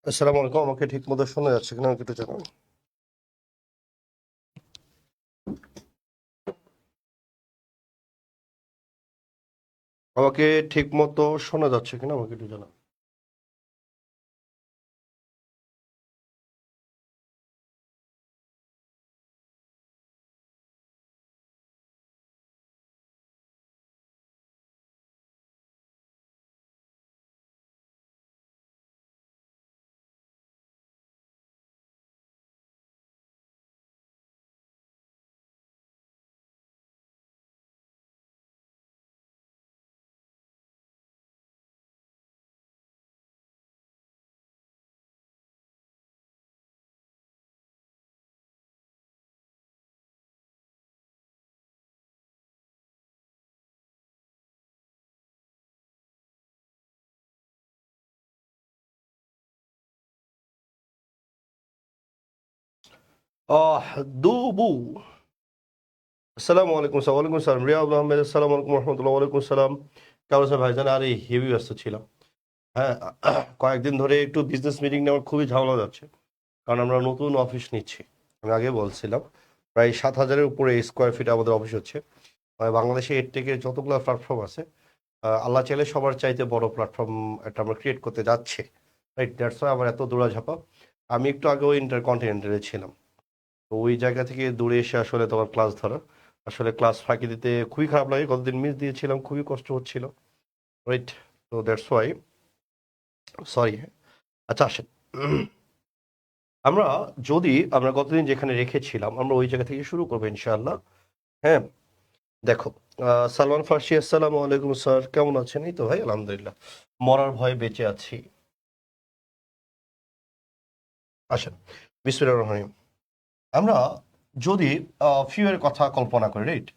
আসসালামু আলাইকুম। আমাকে ঠিক মতো শোনা যাচ্ছে কিনা আমাকে একটু জানান। আমাকে ঠিক মতো শোনা যাচ্ছে কিনা আমাকে একটু জানান। আহ দুবু আসসালামু আলাইকুম স্যার। ওয়ালাইকুম সালাম। রিয়াদ আহমেদ। আসসালামু আলাইকুম রহমতুল্লাহ। ওয়ালাইকুম সালাম। কেমন আছেন ভাইজান? আর এই হেভি ব্যস্ত ছিলাম। হ্যাঁ, কয়েকদিন ধরে একটু বিজনেস মিটিং নেওয়ার খুবই ঝামেলা যাচ্ছে, কারণ আমরা নতুন অফিস নিচ্ছি। আমি আগে বলছিলাম প্রায় 7,000-এর উপরে স্কোয়ার ফিট আমাদের অফিস হচ্ছে। বাংলাদেশে এডটেকের যতগুলো প্ল্যাটফর্ম আছে, আল্লাহ চাইলে সবার চাইতে বড় প্ল্যাটফর্ম একটা আমরা ক্রিয়েট করতে যাচ্ছি। রাইট, দ্যাটস ওয়াই আমার এত দৌড়াঝাঁপা। আমি একটু আগেও ইন্টারকন্টিনেন্টালে ছিলাম, তো ওই জায়গা থেকে দূরে এসে আসলে তোমার ক্লাস ধরা, আসলে ক্লাস ফাঁকি দিতে খুবই খারাপ লাগে। কতদিন মিস দিয়েছিলাম, খুবই কষ্ট হচ্ছিল। রাইট, তো দ্যাটস ওয়াই সরি। আচ্ছা আসেন, আমরা আমরা গতদিন যেখানে রেখেছিলাম আমরা ওই জায়গা থেকে শুরু করবো ইনশাআল্লাহ। হ্যাঁ, দেখো, সালমান ফার্সি। আসসালামু আলাইকুম স্যার, কেমন আছেন? এই তো ভাই আলহামদুলিল্লাহ, মরার ভয়ে বেঁচে আছি। আসেন, বিসমিল্লাহির রহমানির রহিম। আমরা যদি ফিউয়ের কথা কল্পনা করি, রাইট,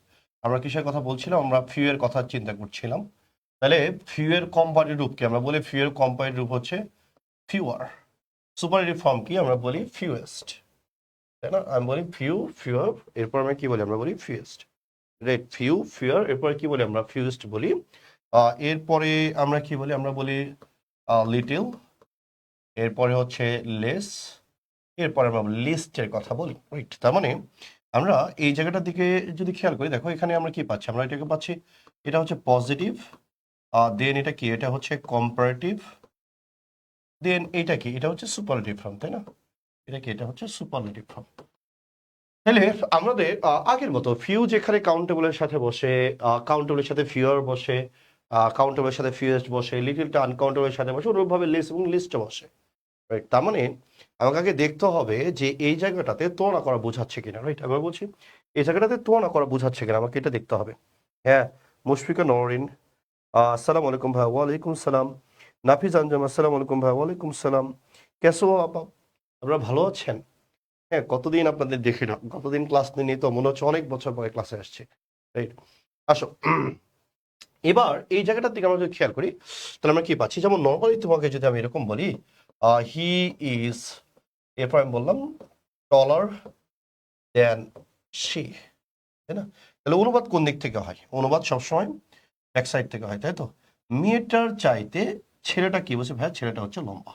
আমরা কিসের কথা বলছিলাম? আমরা ফিউয়ের কথা চিন্তা করছিলাম। তাহলে ফিউয়ের কোম্পানি রূপ কি? আমরা বলি ফিউয়ের কোম্পানি রূপ হচ্ছে ফিউয়ার। সুপারলেটিভ ফর্ম কি? আমরা বলি ফিউয়েস্ট, তাই না? আমি বলি ফিউয়ার, এরপর আমরা কি বলি? আমরা বলি ফিউয়েস্ট। রাইট, ফিউয়ার, এরপরে কি বলি? আমরা ফিউয়েস্ট বলি। এরপরে আমরা কি বলি? আমরা বলি লিটল, এরপরে হচ্ছে লেস, এরপরে আমরা লিস্টের কথা বলি। রাইট, তার মানে আমরা এই জায়গাটার দিকে যদি খেয়াল করি, দেখো এখানে আমরা কি পাচ্ছি? আমরা এটাকে পাচ্ছি, এটা হচ্ছে পজিটিভ, দেন এটা কি? এটা হচ্ছে কম্পারেটিভ, দেন এটা কি? এটা হচ্ছে সুপারলেটিভ ফর্ম, তাই না? এটা কি? এটা হচ্ছে সুপারলেটিভ ফর্ম। তাহলে আমাদের আগের মতো ফিউ যেখানে কাউন্টেবলের সাথে বসে, কাউন্টেবলের সাথে ফিউর বসে, কাউন্টেবলের সাথে ফিউয়েস্ট বসে, লিটলটা আনকাউন্টেবলের সাথে বসে, অনুরূপভাবে লিস্ট এবং লিস্টে বসে। রাইট, তার মানে আমাকে আগে দেখতে হবে যে এই জায়গাটাতে তুলনা করা বোঝাচ্ছে কিনা। রাইট, আমি বলছি এই জায়গাটাতে তুলনা করা বোঝাচ্ছে কিনা, আমাকে এটা দেখতে হবে। হ্যাঁ, মুশফিকা নরিন, আসসালামু আলাইকুম ভাই। ওয়ালাইকুম সালাম। নাফিজ আঞ্জাম, আসসালামু আলাইকুম ভাই। ওয়ালাইকুম সালাম। কেসো আপা, আপনারা ভালো আছেন? হ্যাঁ, কতদিন আপনাদের দেখি না, কতদিন ক্লাস নিয়ে তো মনে হচ্ছে অনেক বছর পরে ক্লাসে আসছে। রাইট, আসো। এবার এই জায়গাটার দিকে আমরা যদি খেয়াল করি, তাহলে আমরা কি পাচ্ছি? যেমন নর্মালি তোমাকে যদি আমি এরকম বলি, হি ইজ, এরপর আমি বললাম টলার দেন শি, তাই না? তাহলে অনুবাদ কোন দিক থেকে হয়? অনুবাদ সবসময় ব্যাক সাইড থেকে হয়, তাই তো? মেয়েটার চাইতে ছেলেটা কি বলছে? ভাই ছেলেটা হচ্ছে লম্বা।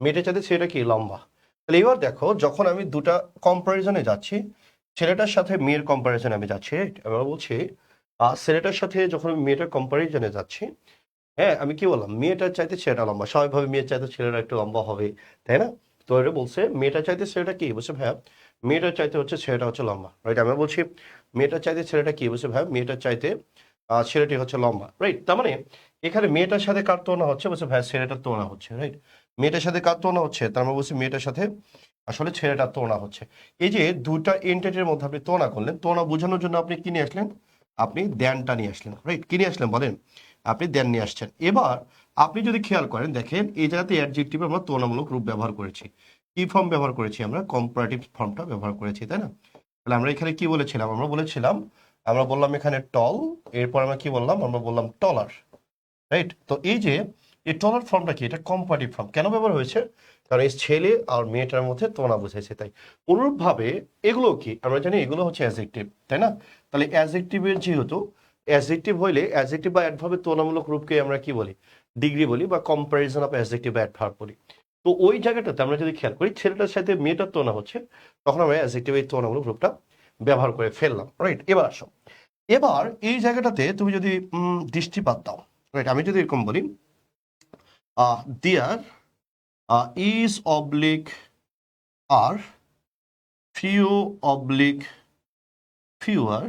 মেয়েটার চাইতে ছেলেটা কি লম্বা। তাহলে এবার দেখো, যখন আমি দুটা কম্পারিজনে যাচ্ছি, ছেলেটার সাথে মেয়ের কম্পারিজনে আমি যাচ্ছি, রাইট, আমরা বলছি ছেলেটার সাথে যখন আমি মেয়েটার কম্পারিজনে যাচ্ছি, হ্যাঁ, আমি কি বললাম? মেয়েটার চাইতে ছেলেটা লম্বা। স্বাভাবিকভাবে মেয়ের চাইতে ছেলেটা একটু লম্বা হবে, তাই না? তো এটা বলছে মেয়েটার চাইতে ছেলেটা কি বলছে? ভাইয়া মেয়েটার চাইতে হচ্ছে ছেলেটা হচ্ছে লম্বা। রাইট, আমি বলছি মেয়েটার চাইতে ছেলেটা কি বলছে? ভাইয়া মেয়েটার চাইতে ছেলেটি হচ্ছে লম্বা। রাইট, তার মানে এখানে মেয়েটার সাথে কার তুলনা হচ্ছে? বলছে ভাইয়া ছেলেটার তুলনা হচ্ছে। রাইট, মেয়েটার সাথে কার তুলনা হচ্ছে? তার মানে বলছি মেয়েটার সাথে আসলে ছেলেটার তুলনা হচ্ছে। এই যে দুটা এন্টিটির মধ্যে আপনি তুলনা করলেন, তুলনা বোঝানোর জন্য আপনি কি নিয়ে আসলেন? আপনি দ্যানটা নিয়ে আসলেন। রাইট, কি নিয়ে আসলেন বলেন? আপনি দেন নিয়ে আসছেন। এবার আপনি যদি খেয়াল করেন, দেখেন এই জায়গাতে অ্যাডজেক্টিভ আমরা তুলনামূলক রূপ ব্যবহার করেছি। কি ফর্ম ব্যবহার করেছি? আমরা কম্পারেটিভ ফর্মটা ব্যবহার করেছি, তাই না? তাহলে আমরা এখানে কি বলেছিলাম? আমরা বললাম এখানে টল, এরপর আমরা কি বললাম? আমরা বললাম টলার। রাইট, তো এই যে এই টলার ফর্মটা কি? এটা কম্পারেটিভ ফর্ম কেন ব্যবহার হয়েছে? কারণ এই ছেলে আর মেয়েটার মধ্যে তুলনা বুঝাইছে, তাই। অনুরূপভাবে এগুলো কি? আমরা জানি এগুলো হচ্ছে অ্যাডজেক্টিভ, তাই না? তাহলে অ্যাডজেক্টিভের যেহেতু অ্যাডজেক্টিভ হইলে অ্যাডজেক্টিভ বা অ্যাডভার্বের তুলনামূলক রূপকে আমরা কি বলি? ডিগ্রি বলি, বা কম্পারিজন অফ অ্যাডজেক্টিভ বা অ্যাডভার্ব বলি। তো ওই জায়গাটাতে আমরা যদি খেয়াল করি ছেলেটার সাথে মেয়েটার তুলনা হচ্ছে, তখন আমরা অ্যাডজেক্টিভ এই তুলনামূলক রূপটা ব্যবহার করে ফেললাম, রাইট? এবার আসো, এবার এই জায়গাটাতে তুমি যদি দৃষ্টিপাত দাও, রাইট? আমি যদি এরকম বলি দেয়ার ইজ অবলিক আর ফিউ অবলিক ফিউয়ার,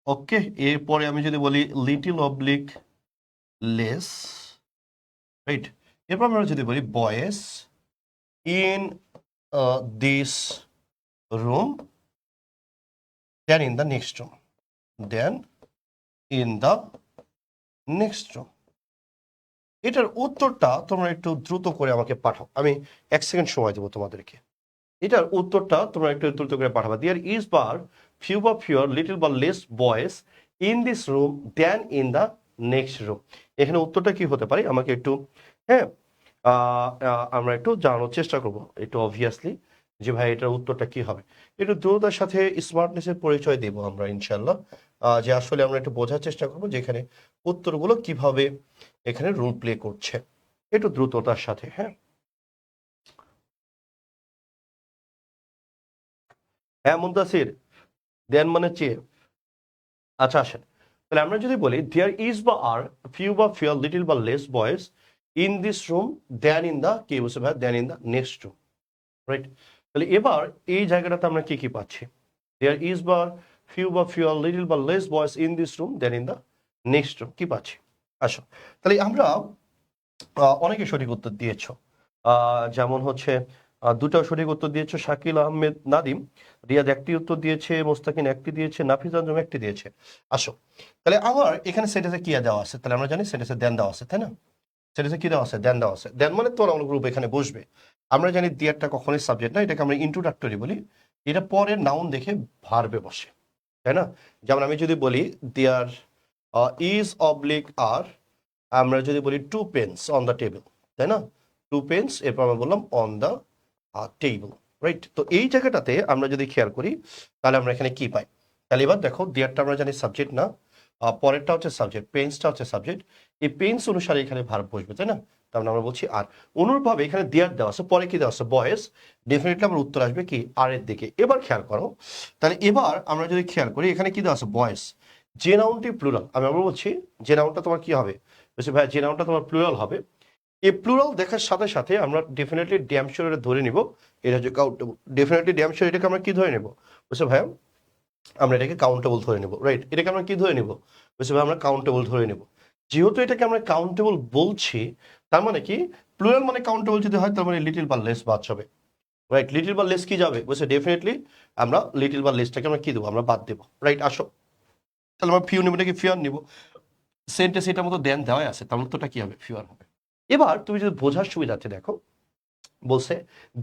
ওকে, এরপরে আমি যদি বলি লিটিল অবলিক লেস, রাইট? এরপর আমরা যদি বলি boys in this room then in the next room, then in the next room. এটার উত্তরটা তোমরা একটু দ্রুত করে আমাকে পাঠাও, আমি 1 সেকেন্ড সময় দেবো তোমাদেরকে। এটার উত্তরটা তোমরা একটু দ্রুত করে পাঠাবা। দেয়ার ইজ বার ফিউ বা ফিউর লিটল বা less boys in this room then in the next room. এখানে উত্তরটা কি হতে পারে আমাকে একটু, হ্যাঁ, আমরা একটু জানানোর চেষ্টা করবো একটু অবভিয়াসলি যে ভাই এটার উত্তরটা কি হবে। একটু দ্রুততার সাথে স্মার্টনেসের পরিচয় দেব আমরা ইনশাল্লাহ, যে আসলে আমরা একটু বোঝার চেষ্টা করবো যে এখানে উত্তরগুলো কিভাবে এখানে রোল প্লে করছে, একটু দ্রুততার সাথে। হ্যাঁ, হ্যাঁ মুনতাসির, দেন মানে চেয়ে, আচ্ছা আসেন, তাহলে আমরা যদি বলি দেয়ার ইজ বা আর ফিউ বা ফিউর লিটল বা less boys in this room then in the, কি বলছে ভাই, then in the next room, right? তাহলে এবার এই জায়গাটাতে আমরা কি কি পাচ্ছি? দেয়ার ইজ বা ফিউ বা ফিউর লিটল বা less boys in this room then in the next room, কি পাচ্ছি? আসো, তাহলে আমরা অনেকে সঠিক উত্তর দিয়েছ, যেমন হচ্ছে দুটো সঠিক উত্তর দিয়েছে শাকিল আহমেদ নাদিম, রিয়াদ একটি উত্তর দিয়েছে, মোস্তাকিন একটি দিয়েছে, নাফিজ আঞ্জুম একটি দিয়েছে। আসো, তাহলে আমার এখানে সেন্টেন্সে কি দেওয়া আছে? তাহলে আমরা জানি সেন্টেন্সে দেন দেওয়া আছে, তাই না? সেন্টেন্সে কি দেওয়া আছে? দেন দেওয়া আছে। দেন মানে তোর গ্রুপ এখানে বসবে। আমরা জানি দিয়ারটা কখনোই সাবজেক্ট না, এটাকে আমরা ইন্ট্রোডাক্টরি বলি। এটা পরের নাউন দেখে ভার্বে বসে, তাই না? যেমন আমি যদি বলি দেয়ার ইজ অবলিক আর, আমরা যদি বলি 2 পেন্স অন দ্য টেবিল, তাই না? 2 পেন্স, এরপর আমরা বললাম অন দ্য টেবিল, রাইট? তো এই জায়গাটাতে আমরা যদি খেয়াল করি তাহলে আমরা এখানে কি পাই? তাহলে এবার দেখো দেয়ারটা আমরা জানি সাবজেক্ট না, পরেরটা হচ্ছে সাবজেক্ট, পেন্সটা হচ্ছে সাবজেক্ট, এই পেন্স অনুসারে এখানে ভার্ব বসবে, তাই না? তার মানে আমরা বলছি আর। অনুরূপভাবে এখানে দেয়ার দেওয়া আছে, পরে কি দেওয়া আছে? বয়েস, ডেফিনেটলি আমার উত্তর আসবে কি? আর এর দিকে। এবার খেয়াল করো, তাহলে এবার আমরা যদি খেয়াল করি এখানে কি দেওয়া আছে? বয়েস, যে নাউনটি প্লুরাল, আমরা বলছি যে নাউনটা তোমার কি হবে? বলছি ভাই যে নাউনটা তোমার প্লুরাল হবে, এই প্লুরাল দেখার সাথে সাথে আমরা ডেফিনেটলি ড্যাম শিওর এটা ধরে নিব, এটা হচ্ছে কাউন্টেবল। ডেফিনেটলি ড্যাম শিওর এটাকে আমরা কি ধরে নেব? বলছে ভাইয়া আমরা এটাকে কাউন্টেবল ধরে নেব, রাইট? এটাকে আমরা কি ধরে নেব? বলছে ভাই আমরা কাউন্টেবল ধরে নেব। যেহেতু এটাকে আমরা কাউন্টেবল বলছি, তার মানে কি প্লুরাল মানে কাউন্টেবল যদি হয় তার মানে লিটিল বা লেস বাদ যাবে, রাইট? লিটিল বা লেস কি যাবে? বলছে ডেফিনেটলি আমরা লিটিল বা লেসটাকে আমরা কি দেবো? আমরা বাদ দেবো, রাইট? আসো, তাহলে আমরা ফিউ নেব, এটাকে ফিওর নিব। সেন্টেন্স এটার মতো দেন দেওয়াই আছে, তার উত্তরটা কি হবে? ফিওর হবে। এবার তুমি যদি বোঝার সুবিধার্থে দেখো, বলছে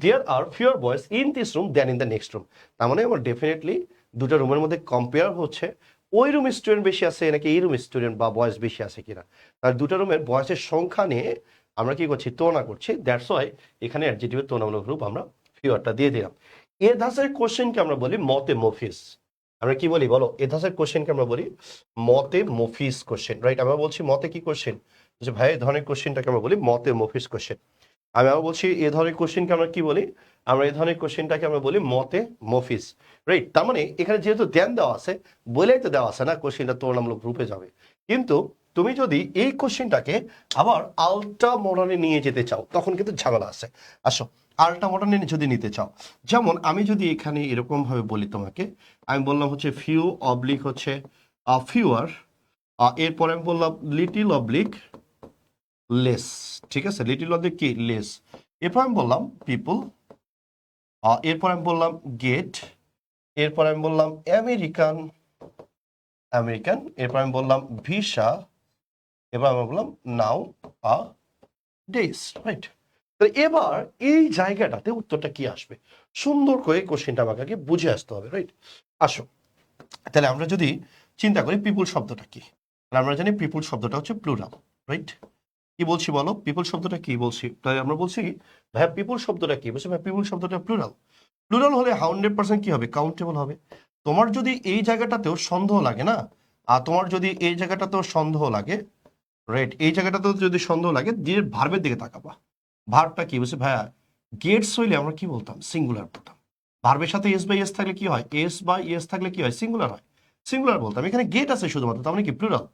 দেয়ার are fewer boys in this room then in the next room, তার মানে আমার ডেফিনেটলি দুটো রুমের মধ্যে কম্পেয়ার হচ্ছে ওই রুমে স্টুডেন্ট বেশি আছে নাকি এই রুমে স্টুডেন্ট বা বয়েস বেশি আছে কিনা। আর দুটো রুমের বয়সের সংখ্যা নিয়ে আমরা কি করছি? তুলনা করছি। দ্যাটস ওয়াই এখানে অ্যাডজেক্টিভের তুলনামূলক রূপ আমরা ফিওরটা দিয়ে দিলাম। এ ধাঁচের কোশ্চেনকে আমরা বলি মতে মফিস। আমরা কি বলি বলো? এ ধাঁচের কোশ্চেনকে আমরা বলি মতে মফিস কোশ্চেন, রাইট? আমরা বলছি মতে কি কোশ্চেন, যে ভাই এই ধরনের কোশ্চেনটাকে আমরা বলি মতে মফিস কোশ্চেন। আমি আবার বলছি এ ধরনের কোশ্চেনকে আমরা কি বলি? আমরা এই ধরনের কোশ্চেনটাকে আমরা বলি মতে মফিস, রাইট? তার মানে এখানে যেহেতু দেন দেওয়া আছে, বলেই তো দেওয়া আছে না কোশ্চেনটা তুলনামূলক রূপে যাবে। কিন্তু তুমি যদি এই কোশ্চেনটাকে আবার আলট্রা মডার্নে নিয়ে যেতে চাও তখন কিন্তু ঝামেলা আছে। আসো, আলট্রা মডার্নে যদি নিতে চাও, যেমন আমি যদি এখানে এরকম ভাবে বলি তোমাকে, আমি বললাম হচ্ছে ফিউ অবলিক হচ্ছে ফিউয়ার, এরপরে আমি বললাম লিটিল অবলিক লেস, ঠিক আছে? লিটিল অবলিক কি? লেস। এরপর আমি বললাম পিপল, এরপর আমি বললাম গেট, এরপর আমি বললাম আমেরিকান, আমেরিকান, এরপর আমি বললাম ভিসা, এবার আমি বললাম নাও আ ডেজ, রাইট? তো এবার এই জায়গাটাতে উত্তরটা কি আসবে? সুন্দর করে কোশ্চেনটা আমাকে বুঝে আসতে হবে, রাইট? আসো, তাহলে আমরা যদি চিন্তা করি পিপুল শব্দটা কি, আমরা জানি পিপুল শব্দটা হচ্ছে প্লুরাল, রাইট? কি বলছি বলো? পিপুল শব্দটা কি বলছি? তাই আমরা বলছি ভাইয়া পিপুল শব্দটা কি? বলছি ভাই পিপুল শব্দটা প্লুরাল। প্লুরাল হলে 100% কি হবে? কাউন্টেবল হবে। তোমার যদি এই জায়গাটাতেও সন্দেহ লাগে না, আর তোমার যদি এই জায়গাটাতেও সন্দেহ লাগে, রাইট? এই জায়গাটাতেও যদি সন্দেহ লাগে, দিয়ে ভার্বের দিকে তাকাবা। ভার্বটা কি বলছে ভাইয়া, গেটস হইলে আমরা কি বলতাম, সিঙ্গুলার বলতাম। ভার্বের সাথে এস বাই এস থাকলে কি হয়, এস বা এস থাকলে কি হয়, সিঙ্গুলার হয়, সিঙ্গুলার বলতাম। এখানে গেট আছে শুধুমাত্র, তার মানে কি প্লুরাল।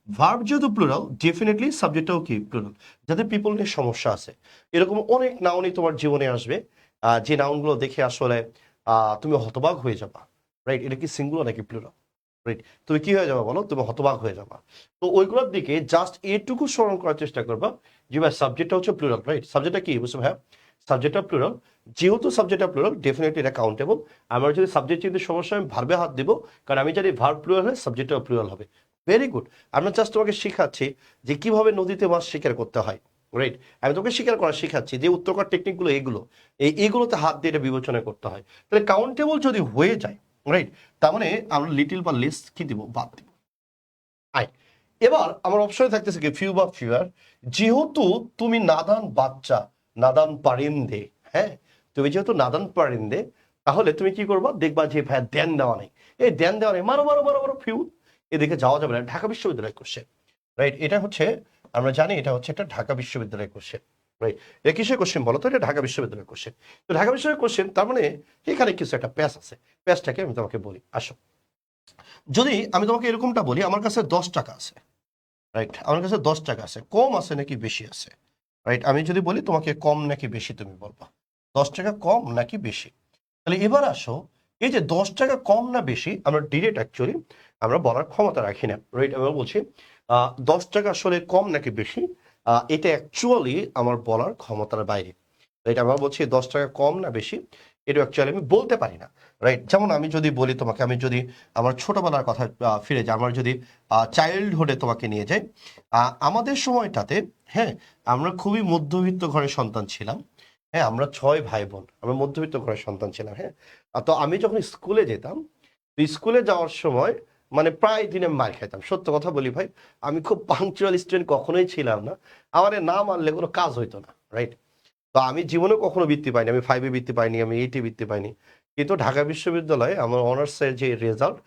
ভার্ব যেহেতু প্লুরাল, ডেফিনেটলি সাবজেক্টটাও কি প্লুরাল। যাদের পিপল নিয়ে সমস্যা আছে, এরকম অনেক নাউনই তোমার জীবনে আসবে, যে নাউনগুলো দেখে আসলে তুমি হতবাক হয়ে যাবা, রাইট, এটা কি সিঙ্গুলার নাকি প্লুরাল, রাইট, তুমি কি হয়ে যাবা বলো, তুমি হতবাক হয়ে যাবা। তো ওইগুলোর দিকে জাস্ট এটুকু স্মরণ করার চেষ্টা করবা যে ভাই সাবজেক্টটা হচ্ছে প্লুরাল, রাইট, সাবজেক্টটা কি বুঝছো ভাইয়া, সাবজেক্টটা প্লুরাল। যেহেতু সাবজেক্টটা প্লুরাল, ডেফিনেটলি এটা কাউন্টেবল। আমার যদি সাবজেক্ট চিনতে সমস্যা, আমি ভার্বে হাত দিব, কারণ আমি জানি ভার্ব প্লুরাল হলে সাবজেক্টটাও প্লুরাল হবে। Very good. আমরা জাস্ট তোমাকে শেখাচ্ছি যে কিভাবে নদীতে মাছ শিকার করতে হয়, রাইট। আমি তোমাকে শিকার করা শেখাচ্ছি যে উত্তরকার টেকনিকগুলো এগুলো, এইগুলোতে হাত দিয়ে এটা বিবেচনা করতে হয়। তাহলে কাউন্টেবল যদি হয়ে যায়, রাইট, তার মানে আমরা লিটিল বা লেস কি দিব, বাদ দিব। আয়, এবার আমার অপশনে থাকতেছে কি ফিউ বা ফিউয়ার। যেহেতু তুমি নাদান বাচ্চা, নাদান পারিন্দে, হ্যাঁ, তুমি যেহেতু নাদান পারিন্দে, তাহলে তুমি কি করবা, দেখবা যে ভাই ধ্যান দেওয়া নেই, এই ধ্যান দেওয়া নেই, মারো মারো মারো মারো ফিউ, এদিকে যাওয়া যাবে না। ঢাকা বিশ্ববিদ্যালয় কোশ্চেন, রাইট, এটা হচ্ছে, আমরা জানি এটা হচ্ছে একটা ঢাকা বিশ্ববিদ্যালয় কোশ্চেন, রাইট। এটা কিসের কোশ্চেন বলো তো, এটা ঢাকা বিশ্ববিদ্যালয় কোশ্চেন। তো ঢাকা বিশ্ববিদ্যালয় কোশ্চেন, তার মানে এখানে কিছু একটা প্যাচ আছে। প্যাচটাকে আমি তোমাকে বলি, আসো। যদি আমি তোমাকে এরকমটা বলি, আমার কাছে 10 টাকা আছে, রাইট, আমার কাছে 10 টাকা আছে, কম আছে নাকি বেশি আছে, রাইট, আমি যদি বলি তোমাকে কম নাকি বেশি, তুমি বলবা 10 টাকা কম নাকি বেশি। তাহলে এবার আসো, এই যে 10 টাকা কম না বেশি, আমরা ডিরেক্ট অ্যাকচুয়ালি আমরা বলার ক্ষমতা রাখি না, রাইট। আমি বলছি 10 টাকা আসলে কম নাকি বেশি, এটা অ্যাকচুয়ালি আমার বলার ক্ষমতার বাইরে, রাইট। আমরা বলছি 10 টাকা কম না বেশি, এটা অ্যাকচুয়ালি আমি বলতে পারি না, রাইট। যেমন আমি যদি বলি তোমাকে, আমি যদি আমার ছোটবেলার কথা ফিরে যাই, আমার যদি চাইল্ডহুডে তোমাকে নিয়ে যাই, আমাদের সময়টাতে, হ্যাঁ, আমরা খুবই মধ্যবিত্ত ঘরের সন্তান ছিলাম, হ্যাঁ, আমরা 6 ভাই বোন, আমরা মধ্যবিত্ত ঘরের সন্তান ছিলাম, হ্যাঁ। তো আমি যখন স্কুলে যেতাম, তো স্কুলে যাওয়ার সময় মানে প্রায় দিনে আমি মার খাইতাম, সত্য কথা বলি ভাই। আমি খুব পাংচুয়াল স্টুডেন্ট কখনোই ছিলাম না, আমার না মারলে কোনো কাজ হইতো না, রাইট। তো আমি জীবনেও কখনো বৃত্তি পাইনি, আমি 5-এ বৃত্তি পাইনি, আমি 8-এ বৃত্তি পাইনি। কিন্তু ঢাকা বিশ্ববিদ্যালয়ে আমার অনার্সের যে রেজাল্ট,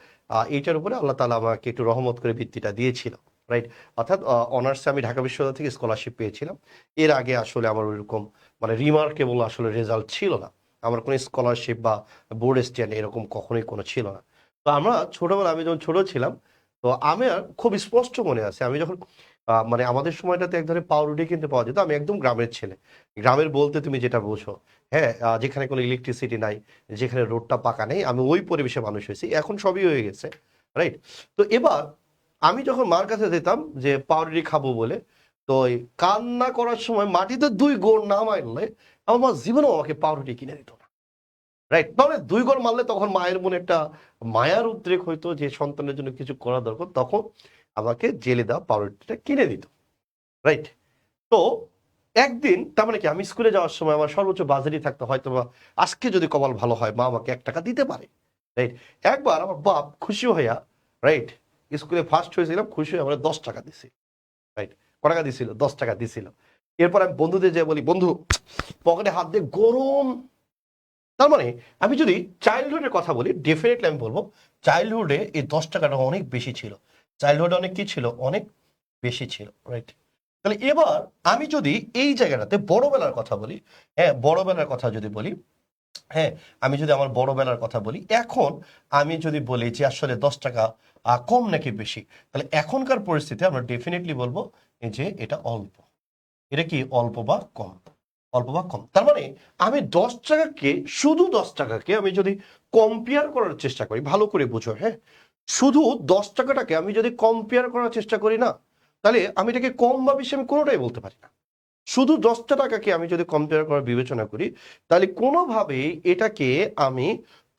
এইটার উপরে আল্লাহ তাআলা আমাকে একটু রহমত করে বৃত্তিটা দিয়েছিল, রাইট। অর্থাৎ অনার্সে আমি ঢাকা বিশ্ববিদ্যালয় থেকে স্কলারশিপ পেয়েছিলাম। এর আগে আসলে আমার ওইরকম মানে রিমার্কেবল আসলে রেজাল্ট ছিল না, আমার কোনো স্কলারশিপ বা বোর্ড স্ট্যান্ড এরকম কখনোই কোনো ছিল না। তো আমরা ছোটবেলা, আমি যখন ছোট ছিলাম, তো আমার খুব স্পষ্ট মনে আছে, আমি যখন মানে আমাদের সময়টাতে এক ধরনের পাউরুটি কিনতে পাওয়া যেত। আমি একদম গ্রামের ছেলে, গ্রামের বলতে তুমি যেটা বোঝো, হ্যাঁ, যেখানে কোনো ইলেকট্রিসিটি নাই, যেখানে রোডটা পাকা নেই, আমি ওই পরিবেশে মানুষ হয়েছি। এখন সবই হয়ে গেছে, রাইট। তো এবার আমি যখন মার কাছে যেতাম যে পাউরুটি খাবো বলে, তো ওই কান্না করার সময় মাটিতে 2 গোড় না মারলে আমার মা জীবনেও আমাকে পাউরুটি কিনে দিত না, রাইট। তাহলে 2 গোড় মারলে তখন মায়ের মনে একটা মায়ার উদ্রেক হইতো যে সন্তানের জন্য কিছু করা দরকার, তখন আমাকে জেলে দেওয়া পাউরুটিটা কিনে দিত, রাইট। তো একদিন, তার মানে কি, আমি স্কুলে যাওয়ার সময় আমার সর্বোচ্চ বাজেটই থাকতো হয়তো বা, আজকে যদি কপাল ভালো হয় মা আমাকে 1 টাকা দিতে পারে, রাইট। একবার আমার বাপ খুশি হইয়া, রাইট, স্কুলে ফার্স্ট হয়েছিলাম, খুশি হয়ে আমার 10 টাকা দিছে, রাইট। ক টাকা দিছিল, 10 টাকা দিছিল। এরপর আমি বন্ধুদের যে বলি, বন্ধু পকেটে হাত দিয়ে গরম। তার মানে আমি যদি চাইল্ডহুডের কথা বলি, ডেফিনেটলি আমি বলবো চাইল্ডহুডে এই 10 টাকাটা অনেক বেশি ছিল, চাইল্ডহুডে অনেক কি ছিল, অনেক বেশি ছিল, রাইট। তাহলে এবার আমি যদি এই জায়গাটাতে বড়বেলার কথা বলি, হ্যাঁ, বড়বেলার কথা যদি বলি, হ্যাঁ, আমি যদি আমার বড়বেলার কথা বলি, এখন আমি যদি বলি যে আসলে 10 টাকা কম নাকি বেশি, তাহলে এখনকার পরিস্থিতি আমরা ডেফিনেটলি বলবো যে এটা অল্প। এটা কি অল্প বা কম, অল্প বা কম। তার মানে আমি 10 টাকাকে, শুধু 10 টাকাকে আমি যদি কম্পেয়ার করার চেষ্টা করি, ভালো করে বুঝো, হ্যাঁ, শুধু 10 টাকাটাকে আমি যদি কম্পেয়ার করার চেষ্টা করি না, তাহলে আমি এটাকে কম বা বেশি আমি কোনোটাই বলতে পারি না। শুধু 10টাকাকে আমি যদি কম্পেয়ার করার বিবেচনা করি, তাহলে কোনোভাবেই এটাকে আমি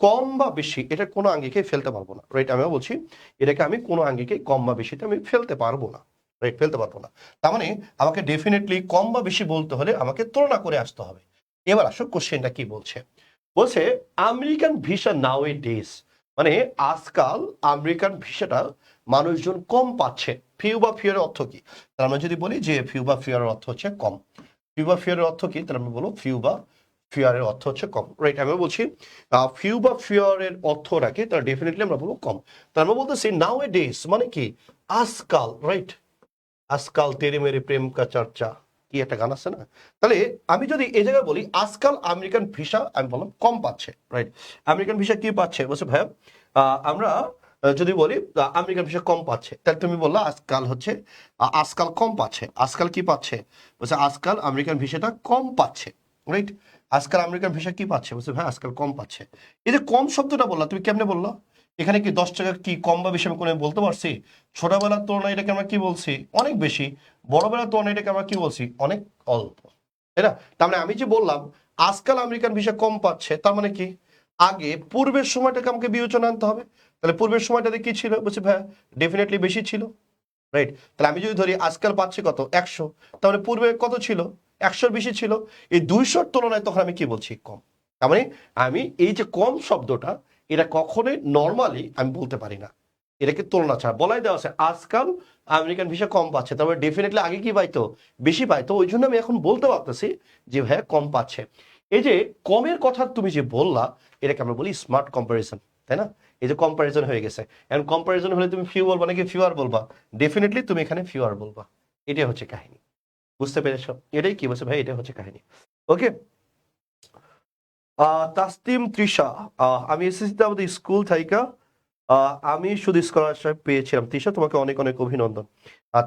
কম বা বেশি, এটা কোনো আঙ্গিকে ফেলতে পারবো না, রাইট। আমিও বলছি এটাকে আমি কোনো আঙ্গিকে কম বা বেশিতে আমি ফেলতে পারবো না, রাইট, ফেলতে পারবো না। তার মানে আমাকে ডেফিনেটলি কম বা বেশি বলতে হলে আমাকে তুলনা করে আসতে হবে। এবার আসো কোশ্চেনটা কি বলছে, বলছে আমেরিকান ভিসা নাও এ ডেজ, মানে আজকাল আমেরিকান ভিসাটা মানুষজন কম পাচ্ছে। ফিউ বা ফিয়ারের অর্থ কি, তার আমরা যদি বলি যে ফিউ বা ফিয়ারের অর্থ হচ্ছে কম। ফিউ বা ফিয়ারের অর্থ কি, তাহলে আমরা বলবো ফিউ বা ফিয়ারের অর্থ হচ্ছে কম, রাইট। আমি বলছি ফিউ বা ফিয়ারের অর্থ রাখি, তাহলে ডেফিনেটলি আমরা বলবো কম। তার আমরা বলতেছি নাও এ ডেজ মানে কি, আজকাল, রাইট। আজকাল তেরে মেরে প্রেম কা চর্চা, কি একটা গান আছে না? তাহলে আমি যদি এই জায়গায় বলি আজকাল আমেরিকান ভিসা আমি বললাম কম পাচ্ছে, রাইট? আমেরিকান ভিসা কি পাচ্ছে বলছে ভাইয়া আমরা যদি বলি আমেরিকান ভিসা কম পাচ্ছে, তাহলে তুমি বললা আজকাল হচ্ছে আজকাল কম পাচ্ছে। আজকাল কি পাচ্ছে বলছে আজকাল আমেরিকান ভিসাটা কম পাচ্ছে, রাইট? আজকাল আমেরিকান ভিসা কি পাচ্ছে বলছে ভাই আজকাল কম পাচ্ছে। এই যে কম শব্দটা বললা তুমি কেমনে বললা? এখানে কি 10 টাকা কি কম বা বেশি আমি কোনো বলতে পারছি? ছোটবেলার তুলনায় এটাকে আমরা কি বলছি অনেক বেশি, বড়বেলার তুলনায় এটাকে আমরা কি বলছি অনেক অল্প, তাই না? তার মানে আমি যে বললাম আজকাল আমেরিকান ভিসা কম পাচ্ছে, তার মানে কি আগে পূর্বের সময়টাকে আমাকে বিবেচনা আনতে হবে। তাহলে পূর্বের সময়টাতে কি ছিল বলছি ভাইয়া ডেফিনেটলি বেশি ছিল, রাইট? তাহলে আমি যদি ধরি আজকাল পাচ্ছি কত 100, তাহলে পূর্বে কত ছিল 100-র বেশি ছিল, এই 200-র তুলনায় তখন আমি কি বলছি কম। তার মানে আমি এই যে কম শব্দটা এটা কখনোই নর্মালি আমি বলতে পারি না, এটাকে তুলনা ছাড়া বলাই দেওয়া আছে আজকাল আমেরিকান ভিসা কম পাচ্ছে, তবে ডেফিনেটলি আগে কি পাইতো বেশি পাইতো, ওই জন্য আমি এখন বলতে পারতেছি যে ভাইয়া কম পাচ্ছে। এই যে কমের কথা তুমি যে বললা এটাকে আমরা বলি স্মার্ট কম্পারিজন, তাই না? এই যে কম্পারিজন হয়ে গেছে, এখন কম্পারিজন হলে তুমি ফিউ বলবা নাকি ফিউয়ার বলবা? ডেফিনেটলি তুমি এখানে ফিউয়ার বলবা, এটাই হচ্ছে কাহিনী। বুঝতে পেরেছো? এটাই কি বলছে ভাই, এটাই হচ্ছে কাহিনী। ওকে, তাসতিম তৃষা, আমি এসএসসিতে আমাদের স্কুল থাইকা আমি শুধু স্কলারশিপ পেয়েছিলাম। তৃষা তোমাকে অনেক অনেক অভিনন্দন।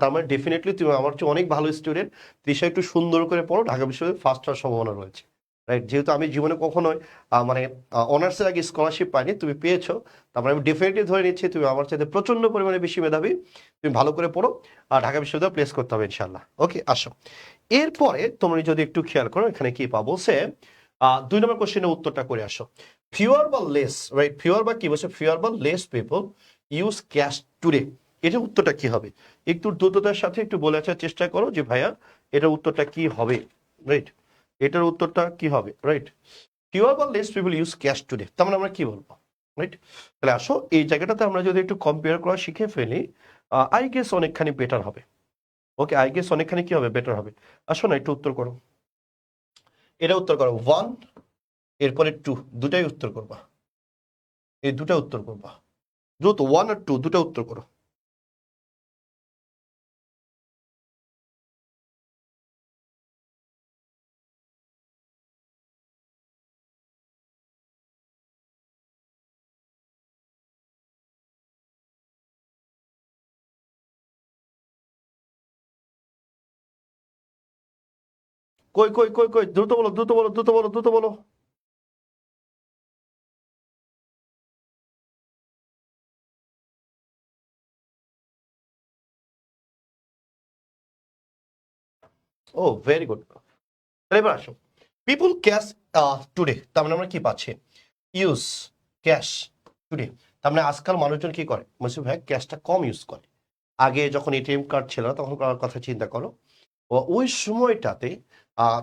তার মানে ডেফিনেটলি তুমি আমার চেয়ে অনেক ভালো স্টুডেন্ট। তৃষা একটু সুন্দর করে পড়ো, ঢাকা বিশ্ববিদ্যালয়ে ফার্স্ট হওয়ার সম্ভাবনা রয়েছে, রাইট? যেহেতু আমি জীবনে কখনোই মানে অনার্সের আগে স্কলারশিপ পাইনি, তুমি পেয়েছো, তারপরে আমি ডেফিনেটলি ধরে নিচ্ছি তুমি আমার চাইতে প্রচন্ড পরিমাণে বেশি মেধাবী। তুমি ভালো করে পড়ো, আর ঢাকা বিশ্ববিদ্যালয়ে প্লেস করতে হবে ইনশাল্লাহ। ওকে, আসো এরপরে তোমরা যদি একটু খেয়াল করো এখানে কি পাবো, সে 2 নম্বর কোশ্চেনের উত্তরটা করে আসো। ফিওর বা লেস, রাইট? ফিওর বা কি বলছে, ফিওর বা less people use cash today, এটার উত্তরটা কি হবে? একটু দ্রুততার সাথে একটু বলে আসার চেষ্টা করো যে ভাইয়া এটার উত্তরটা কি হবে, রাইট? এটার উত্তরটা কি হবে, রাইট? ফিওর বা less people use cash today, তার মানে আমরা কি বলবো, রাইট? তাহলে আসো এই জায়গাটাতে আমরা যদি একটু কম্পেয়ার করা শিখে ফেলি, আই গেস অনেকখানি বেটার হবে। ওকে, আই গেস অনেকখানি কি হবে, বেটার হবে। আসো না একটু উত্তর করো, এটা উত্তর করো 1 এরপরে 2, দুটাই উত্তর করবা, এই দুটা উত্তর করবা দ্রুত, 1 আর 2 দুটা উত্তর করো। কই কই কই কই, দ্রুত বলো দ্রুত বলো দ্রুত বলো দ্রুত বলো। ও ভেরি গুড। তাহলে এবার আসো, পিপুল ক্যাশ টুডে, তার মানে আমরা কি পাচ্ছি, ইউজ ক্যাশ টুডে, তার মানে আজকাল মানুষজন কি করে বলছি ভাই ক্যাশটা কম ইউজ করে। আগে যখন এটিএম কার্ড ছিল না তখন করার কথা চিন্তা করো, ওই সময়টাতে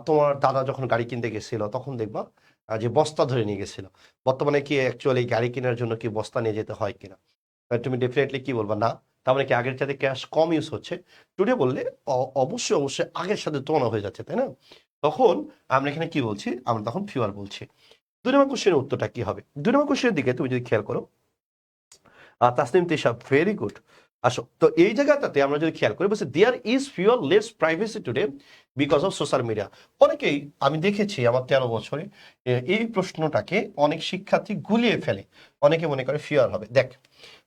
তোমার দাদা যখন গাড়ি কিনতে গেছিল তখন দেখবা যে বস্তা ধরে নিয়ে গেছিল। বর্তমানে কি অ্যাকচুয়ালি গাড়ি কেনার জন্য কি বস্তা নিয়ে যেতে হয় কিনা? তুমি ডেফিনেটলি কি বলবা না, তার মানে কি আগের চাইতে ক্যাশ কম ইউজ হচ্ছে। টুডে বললে অবশ্যই অবশ্যই আগের সাথে তুলনা হয়ে যাচ্ছে, তাই না? তখন আমরা এখানে কি বলছি, আমরা তখন ফিউয়ার বলছি। 2 নম্বর কোশ্চেনের উত্তরটা কি হবে? 2 নম্বর কোশ্চেনের দিকে তুমি যদি খেয়াল করো, তাসনিম তিশা ভেরি গুড। আসো তো এই জায়গাটাতে আমরা যদি খেয়াল করি বলছে there is fewer less privacy today because of social media. অনেকেই আমি দেখেছি আমার 13 বছরে এই প্রশ্নটাকে অনেক শিক্ষার্থী গুলিয়ে ফেলে, অনেকে মনে করে ফিওর হবে। দেখ,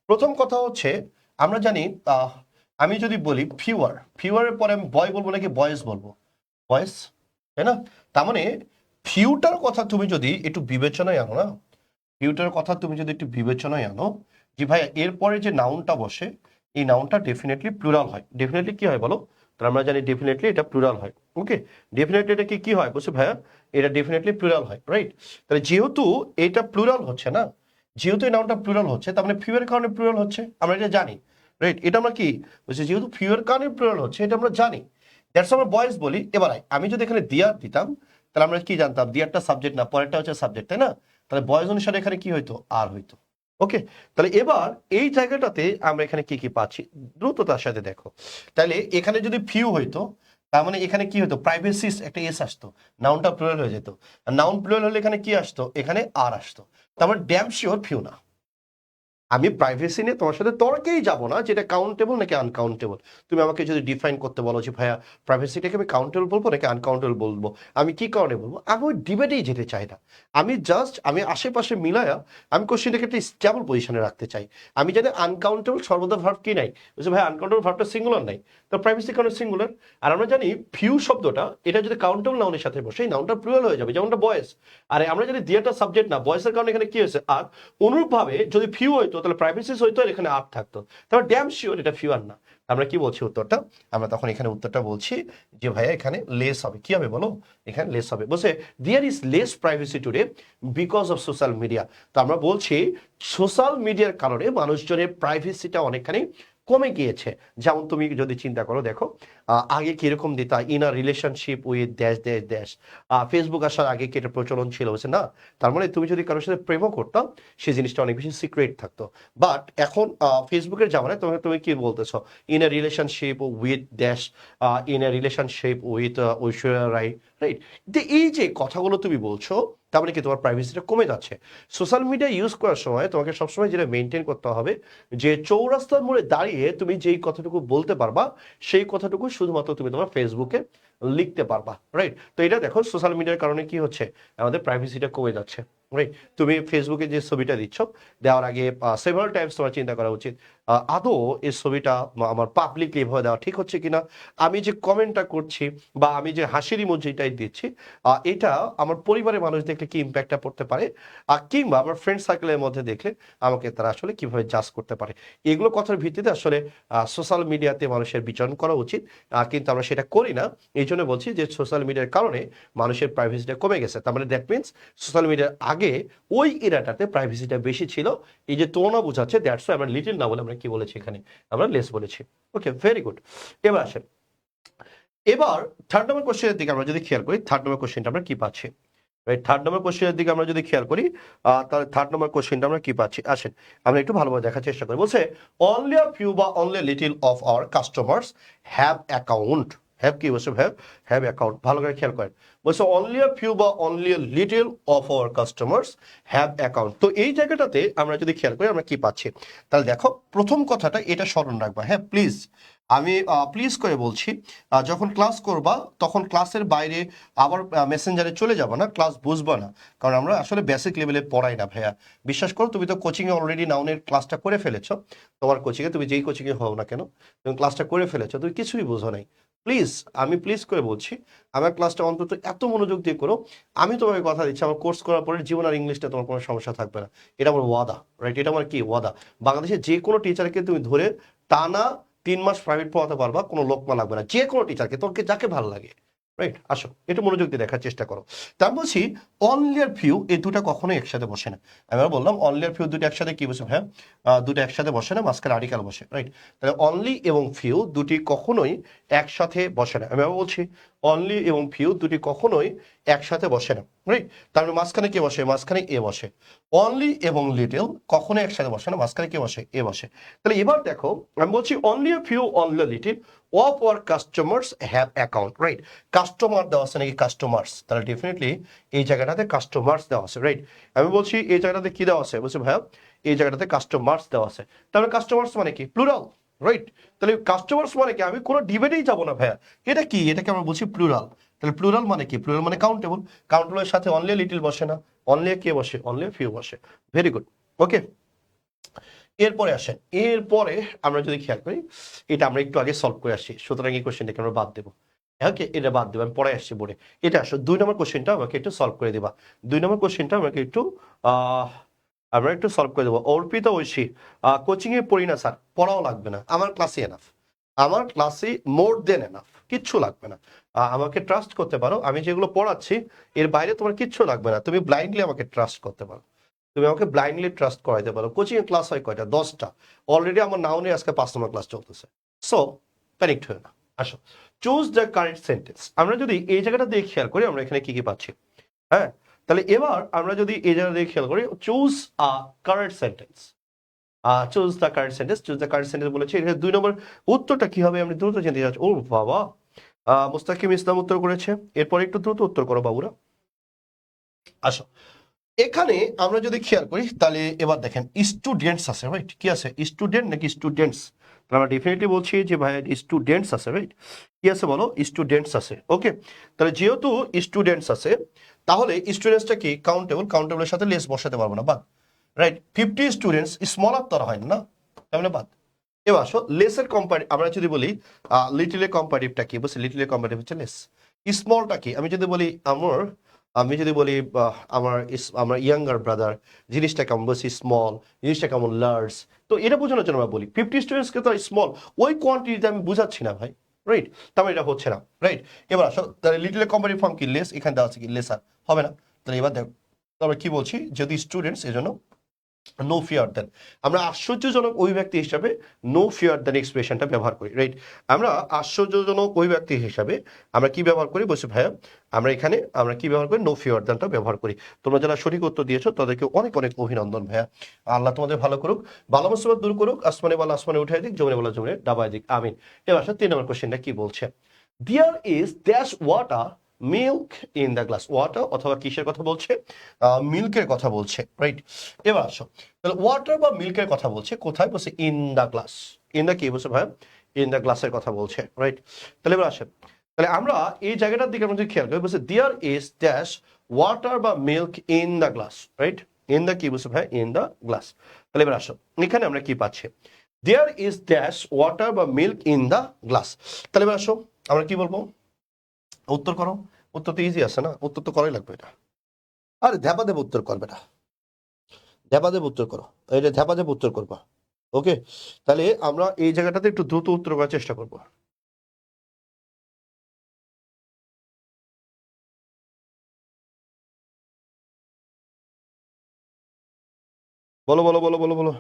প্রথম কথা হচ্ছে আমরা জানি আমি যদি বলি ফিওয়ার, ফিওয়ারের পরে আমি বয় বলবো নাকি বয়েস বলবো? বয়েস, তাই না? তার মানে ফিউটার কথা তুমি যদি একটু বিবেচনায় আনো না, ফিউটার কথা তুমি যদি একটু বিবেচনায় আনো যে ভাই এরপরে যে নাউনটা বসে এই নাউনটা ডেফিনেটলি প্লুরাল হয়। ডেফিনেটলি কি হয় বলো? তাহলে আমরা জানি ডেফিনেটলি এটা প্লুরাল হয়। ওকে, ডেফিনেটলি এটা কি হয় বলছে ভাইয়া, এটা ডেফিনেটলি প্লুরাল হয়, রাইট? তাহলে যেহেতু এটা প্লুরাল হচ্ছে না, যেহেতু এই নাউনটা প্লুরাল হচ্ছে তার মানে ফিউয়ের কারণে প্লুরাল হচ্ছে, আমরা এটা জানি, রাইট? এটা আমরা কি বলছি, যেহেতু ফিউয়ের কারণে প্লুরাল হচ্ছে এটা আমরা জানি, দ্যাটস আমরা বয়েস বলি। এবার আমি যদি এখানে দিয়ার দিতাম তাহলে আমরা কি জানতাম, দিয়ারটা সাবজেক্ট না, পরেরটা হচ্ছে সাবজেক্ট, তাই না? তাহলে বয়েজ অনুসারে এখানে কি হইতো, আর হইতো। ওকে, তাহলে এবার এই জায়গাটাতে আমরা এখানে কি কি পাচ্ছি দ্রুততার সাথে দেখো। তাহলে এখানে যদি ফিউ হইতো তার মানে এখানে কি হতো, প্রাইভেসিস একটা এস আসতো, নাউনটা প্লুরাল হয়ে যেত। আর নাউন প্লুরাল হলে এখানে কি আসতো, এখানে আর আসতো। তার মানে ড্যাম শিওর ফিউ না। আমি প্রাইভেসি নিয়ে তোমার সাথে তর্কেই যাব না যেটা কাউন্টেবল নাকি আনকাউন্টেবল। তুমি আমাকে যদি ডিফাইন করতে বলো যে ভাইয়া প্রাইভেসিটাকে আমি কাউন্টেবল বলবো নাকি আনকাউন্টেবল বলবো, আমি কি কারণে বলবো, আমি ওই ডিবেটেই যেতে চাই না। আমি আশেপাশে মিলায়া আমি কোশ্চেনটাকে একটা স্টেবল পজিশনে রাখতে চাই। আমি জানি আনকাউন্টেবল সর্বদা ভার্ব কি নাই, বলছে ভাই আনকাউন্টেবল ভার্বটা সিঙ্গুলার নাই, তো প্রাইভেসি কারণে সিঙ্গুলার। আর আমরা জানি ফিউ শব্দটা এটা যদি কাউন্টেবল নাউনের সাথে বসে এই নাউনটা প্লুরাল হয়ে যাবে, যেমনটা বয়েস। আর আমরা জানি দিয়াটা সাবজেক্ট না, বয়েসের কারণে এখানে কি হয়েছে আর। অনুরূপভাবে যদি ফিউ হইতো তাহলে প্রাইভেসিস হইতো, আর এখানে আর থাকতো, তারপর ড্যাম শিওর এটা ফিউ আর না। আমরা কি বলছি উত্তরটা, আমরা তখন এখানে উত্তরটা বলছি যে ভাইয়া এখানে লেস হবে। কি হবে বলো, এখানে লেস হবে। বলছে there is less privacy today because of social media. তো আমরা বলছি সোশ্যাল মিডিয়ার কারণে মানুষজনের প্রাইভেসিটা অনেকখানি কমে গিয়েছে। যেমন তুমি যদি চিন্তা করো, দেখো আগে কিরকম দিতা in a relationship with dash dash dash, Facebook আসার আগে কি এটা প্রচলন ছিল, বলছে না। তার মানে তুমি যদি কারোর সাথে প্রেমও করতাম সেই জিনিসটা অনেক বেশি সিক্রেট থাকতো। বাট এখন ফেসবুকের জামানায় তুমি তুমি কি বলতেছো, in a relationship with dash, in a relationship with Aishwarya Rai, right. এই যে কথাগুলো তুমি বলছো, তার মানে কি তোমার প্রাইভেসিটা কমে যাচ্ছে। সোশ্যাল মিডিয়া ইউজ করার সময় তোমাকে সবসময় যেটা মেনটেন করতে হবে যে চৌরাস্তার মোড়ে দাঁড়িয়ে তুমি যেই কথাটুকু বলতে পারবা সেই কথাটুকু শুধুমাত্র তুমি তোমার ফেসবুকে লিখতে পারবা, রাইট। তো এটা দেখো সোশ্যাল মিডিয়ার কারণে কি হচ্ছে, আমাদের প্রাইভেসিটা কমে যাচ্ছে, রাইট। তুমি ফেসবুকে যে ছবিটা দিচ্ছ দেওয়ার আগে সেভারাল টাইমস তোমার চিন্তা করা উচিত আদৌ এই ছবিটা আমার পাবলিকলি এভাবে দেওয়া ঠিক হচ্ছে কিনা। আমি যে কমেন্টটা করছি বা আমি যে হাসির ইমোজিটাই দিচ্ছি এটা আমার পরিবারের মানুষ দেখলে কি ইম্প্যাক্টটা পড়তে পারে, কিংবা আমার ফ্রেন্ড সার্কেলের মধ্যে দেখলে আমাকে তারা আসলে কিভাবে জাজ করতে পারে। এগুলো কথার ভিত্তিতে আসলে সোশ্যাল মিডিয়াতে মানুষের বিচরণ করা উচিত, কিন্তু আমরা সেটা করি না। এই জন্য বলছি যে সোশ্যাল মিডিয়ার কারণে মানুষের প্রাইভেসিটা কমে গেছে। তার মানে দ্যাট মিনস সোশ্যাল মিডিয়ার আগে ওই এরাটাতে প্রাইভেসিটা বেশি ছিল। এই যে তুলনা বোঝাচ্ছে, দ্যাটস আমরা লিটিল না বলে আমরা কি বলেছি এখানে, আমরা লেস বলেছি। ওকে, ভেরি গুড। এবার আসেন, এবার থার্ড নম্বর কোশ্চেনের দিকে আমরা যদি খেয়াল করি, থার্ড নম্বর কোশ্চেনটা আমরা কি পাচ্ছি, রাইট। থার্ড নম্বর কোশ্চেনের দিকে আমরা যদি খেয়াল করি তাহলে থার্ড নম্বর কোশ্চেনটা আমরা কি পাচ্ছি, আসেন আমরা একটু ভালোভাবে দেখার চেষ্টা করি। বলছে অনলি আ ফিউ বা only little of our customers have account. Have কি বলছে, হ্যাভ অ্যাকাউন্ট, ভালো করে খেয়াল করেন। বলছে অনলি আ ফিউ বা only little of our customers have account. তো এই জায়গাটাতে আমরা যদি খেয়াল করি আমরা কি পাচ্ছি, তাহলে দেখো প্রথম কথাটা এটা স্মরণ রাখবা, হ্যাঁ প্লিজ। আমি প্লিজ করে বলছি, যখন ক্লাস করবা তখন ক্লাসের বাইরে আবার মেসেঞ্জারে চলে যাবো না, ক্লাস বুঝবা না। কারণ আমরা আসলে বেসিক লেভেলে পড়াই না ভাইয়া। বিশ্বাস করো, তুমি তো কোচিংয়ে অলরেডি নাউনের ক্লাসটা করে ফেলেছো। তোমার কোচিংয়ে তুমি যেই কোচিংয়ে হও না কেন তুমি ক্লাসটা করে ফেলেছো, তুমি কিছুই বুঝো নাই। প্লিজ, আমি প্লিজ করে বলছি আমার ক্লাসটা অন্তত এত মনোযোগ দিয়ে করো। আমি তোমাকে কথা দিচ্ছি আমার কোর্স করার পরে জীবন আর ইংলিশটা তোমার কোনো সমস্যা থাকবে না। এটা আমার ওয়াদা, রাইট। এটা আমার কি ওয়াদা, বাংলাদেশে যে কোনো টিচারকে তুমি ধরে টানা 3 মাস প্রাইভেট পড়াতে পারবা, কোনো লোকমা লাগবে না, যে কোনো টিচারকে, তোকে যাকে ভালো লাগে, রাইট। আসো একটু মনোযোগ দিয়ে দেখার চেষ্টা করো। তার বলছি অনলি আর ফিউ এই দুটা কখনোই একসাথে বসে না। আমি বললাম অনলি আর ফিউ দুটো একসাথে কি বসে, হ্যাঁ দুটো একসাথে বসে না, মাঝখানে আর্টিকেল বসে, রাইট। তাহলে অনলি এবং ফিউ দুটি কখনোই একসাথে বসে না। আমি আবার বলছি অনলি এবং ফিউ দুটি কখনোই একসাথে বসে না, রাইট। তার মানে মাঝখানে কে বসে, মাঝখানে এ বসে। অনলি এবং লিটল কখনোই একসাথে বসে না, মাঝখানে কে বসে, এ বসে। তাহলে এবার দেখো আমি বলছি only a few only little of our customers have account, right. Customer দেওয়া আছে নাকি কাস্টমার্স, তাহলে ডেফিনেটলি এই জায়গাটাতে কাস্টমার্স দেওয়া আছে, রাইট। আমি বলছি এই জায়গাটাতে কি দেওয়া আছে, বলছি ভাইয়া এই জায়গাটাতে কাস্টমার্স দেওয়া আছে। তাহলে কাস্টমার্স মানে কি, প্লুরাল, রাইট। তাহলে কাস্টমার্স মানে কি, আমি কোনো ডিবেটেই যাবো না ভাইয়া, এটা কি, এটাকে আমরা বলছি প্লুরাল। তাহলে প্লুরাল মানে কি, প্লুরাল মানে কাউন্টেবল। কাউন্টেবলের সাথে অনলি লিটল বসে না, অনলি কে বসে, অনলি ফিউ বসে। ভেরি গুড, ওকে। এরপরে আসেন, এরপরে আমরা যদি খেয়াল করি এটা আমরা একটু আগে সলভ করে আসছি, সুতরাং এই কোশ্চেনটাকে আমরা বাদ দেবো। ওকে, এটা বাদ দেবো, আমি পরে আসছি বোর্ডে। এটা আসো 2 নম্বর কোশ্চেনটা আমাকে একটু সলভ করে দেবা। 2 নম্বর কোশ্চেনটা আমাকে একটু আমরা একটু সলভ করে দেবো। অর্পিতা ঐশী, কোচিং এ পড়ি না স্যার, পড়াও লাগবে না, আমার ক্লাসে এনাফ, আমার ক্লাসে মোর দেন এনাফ, কিচ্ছু লাগবে না। আমাকে ট্রাস্ট করতে পারো, আমি যেগুলো পড়াচ্ছি এর বাইরে তোমার কিচ্ছু লাগবে না, তুমি ব্লাইন্ডলি আমাকে ট্রাস্ট করতে পারো, তুমি আমাকে ব্লাইন্ডলি ট্রাস্ট করাইতে পারো। কোচিং এর ক্লাস হয় কয়টা, 10টা। অলরেডি আমার নাউনে আজকে 5 নম্বর ক্লাস চলতেছে, সো প্যানিক হয়ে না। আসো চুজ দ্য কারেক্ট সেন্টেন্স। আমরা যদি এই জায়গাটা দিয়ে খেয়াল করি আমরা এখানে কি কি পাচ্ছি, হ্যাঁ। তাহলে এবার আমরা যদি এই জায়গা দিয়ে খেয়াল করি choose a correct sentence, choose the correct sentence, choose the correct sentence বলেছি। এখানে 2 নম্বর উত্তরটা কি হবে আমি দ্রুত জানতে চাচ্ছি। ও বাবা, মুস্তাকিম ইসলাম উত্তর করেছে, এরপর একটু দ্রুত উত্তর করো বাবুরা। আসো এখানে আমরা যদি খেয়াল করি তাহলে এবার দেখেন স্টুডেন্টস আছে, রাইট? কি আছে, স্টুডেন্ট নাকি স্টুডেন্টস? তাহলে আমরা ডেফিনেটলি বলছি যে ভাই স্টুডেন্টস আছে, রাইট? কি আছে বলো, স্টুডেন্টস আছে। ওকে, তাহলে যেহেতু স্টুডেন্টস আছে তাহলে স্টুডেন্টসটা কি কাউন্টেবল, কাউন্টেবলের সাথে লেস বসাতে পারবো না, বাদ, রাইট? 50 স্টুডেন্টস স্মলার তো আর হয় না, তার মানে বাদ। এবার আসো লেসের কম্পারেটিভ, আমরা যদি বলি লিটলের কম্পারেটিভটা কি, বলছি লিটলের কম্পারেটিভ হচ্ছে লেস। স্মলটা কি, আমি যদি বলি আমার আমার ইয়াঙ্গার ব্রাদার, জিনিসটা কেমন, বলছি স্মল, জিনিসটা কেমন লার্জ। তো এটা বোঝানোর জন্য আমরা বলি 50 স্টুডেন্টসকে তো স্মল, ওই কোয়ান্টিটিতে আমি বুঝাচ্ছি না ভাই, রাইট? তার মানে এটা হচ্ছে না, রাইট? এবার আসো তাহলে লিটলের কম্পারেটিভ ফর্ম কি, লেস, এখানে দেওয়া আছে কি লেসার, হবে না। তাহলে এবার দেখো আমরা কি বলছি, যদি স্টুডেন্টস এজন্য নো ফিয়ার দেন, আমরা আশ্চর্যজনক অভিব্যক্তি হিসাবে নো ফিয়ার দেন এক্সপ্রেশনটা ব্যবহার করি, রাইট? আমরা আশ্চর্যজনক অভিব্যক্তি হিসাবে আমরা কি ব্যবহার করি, বলছি ভাইয়া আমরা কি ব্যবহার করি, নো ফিয়ার দেনটা ব্যবহার করি। তোমরা যারা সঠিক উত্তর দিয়েছো তাদেরকে অনেক অনেক অভিনন্দন ভাইয়া, আল্লাহ তোমাদের ভালো করুক, ভালো মুসিবত দূর করুক, আসমানে বালা আসমানে উঠাই দিক, জমিনে বালা জমিনে ডাবাই দিক, আমিন। এবার আসলে 3 নম্বর কোশ্চেনটা কি বলছে, there is dash water milk in the glass, water অথবা কিসের কথা বলছে, মিল্কের কথা বলছে, রাইট? এবার আসো তাহলে ওয়াটার বা মিল্কের কথা বলছে কোথায়, বলছে in the glass, in the কি বলছে ভাই, ইন দ্য গ্লাসের কথা বলছে, রাইট? তাহলে এবার আসেন, তাহলে আমরা এই জায়গাটার দিকে আমরা যদি খেয়াল করি, বলছে দেয়ার ইজ ড্যাশ ওয়াটার বা milk in the glass, right? In the কি বলছে ভাই, ইন দ্য গ্লাস। তাহলে এবার আসো এখানে আমরা কি পাচ্ছি, দেয়ার ইজ ড্যাশ ওয়াটার বা মিল্ক ইন দ্য গ্লাস। তাহলে এবার আসো আমরা কি বলবো, উত্তর করো। উত্তর তো ইজি আছে না, উত্তর তো করাই লাগবে এটা। আরে ধ্যাপা দেব উত্তর করবে না, ধ্যাপা দেব উত্তর করো, এটা ধ্যাপা দেব উত্তর করবা। ওকে, তাহলে আমরা এই জায়গাটাতে একটু দ্রুত উত্তর করার চেষ্টা করব। বলো বলো বলো বলো বলো।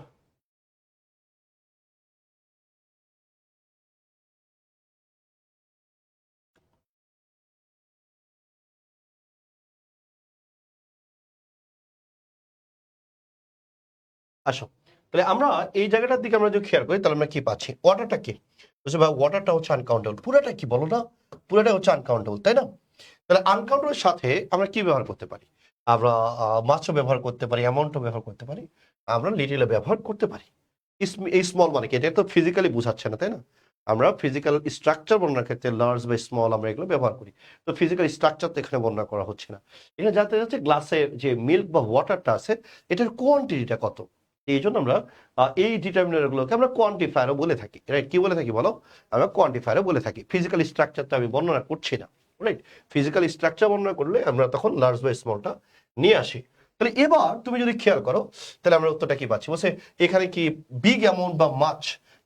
আসো তাহলে আমরা এই জায়গাটার দিকে আমরা যদি খেয়াল করি তাহলে আমরা কি পাচ্ছি, ওয়াটারটা কি, বুঝছো ভাই, ওয়াটারটা হচ্ছে আনকাউন্টেবল, পুরাটা কি বলো না, পুরাটা হচ্ছে আনকাউন্টেবল, তাই না? তাহলে আনকাউন্টেবলের সাথে আমরা কি ব্যবহার করতে পারি, আমরা মাছও ব্যবহার করতে পারি, অ্যামাউন্টও ব্যবহার করতে পারি, আমরা লিটিলও ব্যবহার করতে পারি। এই স্মল মানে কি, এটা তো ফিজিক্যালি বোঝাচ্ছে না, তাই না? আমরা ফিজিক্যাল স্ট্রাকচার বর্ণনার ক্ষেত্রে লার্জ বা স্মল আমরা এগুলো ব্যবহার করি, তো ফিজিক্যাল স্ট্রাকচার তো এখানে বর্ণনা করা হচ্ছে না। এখানে জানতে যাচ্ছে গ্লাসের যে মিল্ক বা ওয়াটারটা আছে এটার কোয়ান্টিটিটা কত, এই জন্য আমরা এই ডিটারমিনারগুলোকে আমরা কোয়ান্টিফায়ারও বলে থাকি, রাইট? কি বলে থাকি বলো, আমরা কোয়ান্টিফায়ারও বলে থাকি, ফিজিক্যাল স্ট্রাকচারটা আমি বর্ণনা করছি না, রাইট? ফিজিক্যাল স্ট্রাকচার বর্ণনা করলে আমরা তখন লার্জ বা স্মলটা নিয়ে আসি। তাহলে এবার তুমি যদি খেয়াল করো তাহলে আমরা উত্তরটা কি পাচ্ছি, বলছে এখানে কি বিগ অ্যামাউন্ট বা মাছ,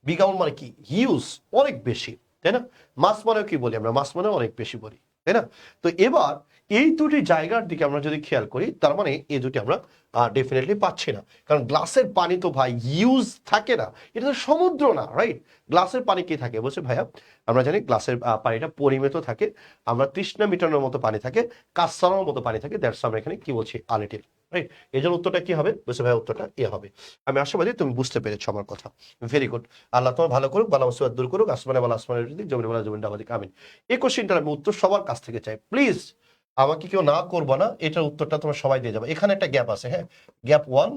বিগ অ্যামাউন্ট মানে কি হিউজ, অনেক বেশি, তাই না? মাছ মানেও কি বলি আমরা, মাছ মানে অনেক বেশি বলি, তাই না? তো এবার এই দুটি জায়গার দিকে আমরা যদি খেয়াল করি তার মানে এই দুটি আমরা ডেফিনেটলি পাচ্ছি না, কারণ গ্লাসের পানি তো ভাই ইউজ থাকে না, এটা তো সমুদ্র না, রাইট? গ্লাসের পানি কি থাকে, বলছে ভাইয়া আমরা জানি গ্লাসের পানিটা পরিমিত থাকে, আমরা তৃষ্ণা মিটানোর মতো পানি থাকে, কাজ চালানোর মতো পানি থাকে, দ্যাটস আমরা এখানে কি বলছি আলিটিল, রাইট? এই জন্য উত্তরটা কি হবে, বলছে ভাই উত্তরটা এ হবে। আমি আশাবাদী তুমি বুঝতে পেরেছো আমার কথা, ভেরি গুড, আল্লাহ তোমার ভালো করুক, বালা মুসিবত দূর করুক, আসমানে বালা আসমানের দিক, জমিনে বালা জমিন ডাবাদিক, আমিন। এই কোশ্চেনটার আমি উত্তর সবার কাছ থেকে চাই, প্লিজ আমাকে কেউ না করবো না, এটার উত্তরটা তোমরা সবাই দিয়ে যাবে। এখানে একটা গ্যাপ আছে, হ্যাঁ, গ্যাপ 1,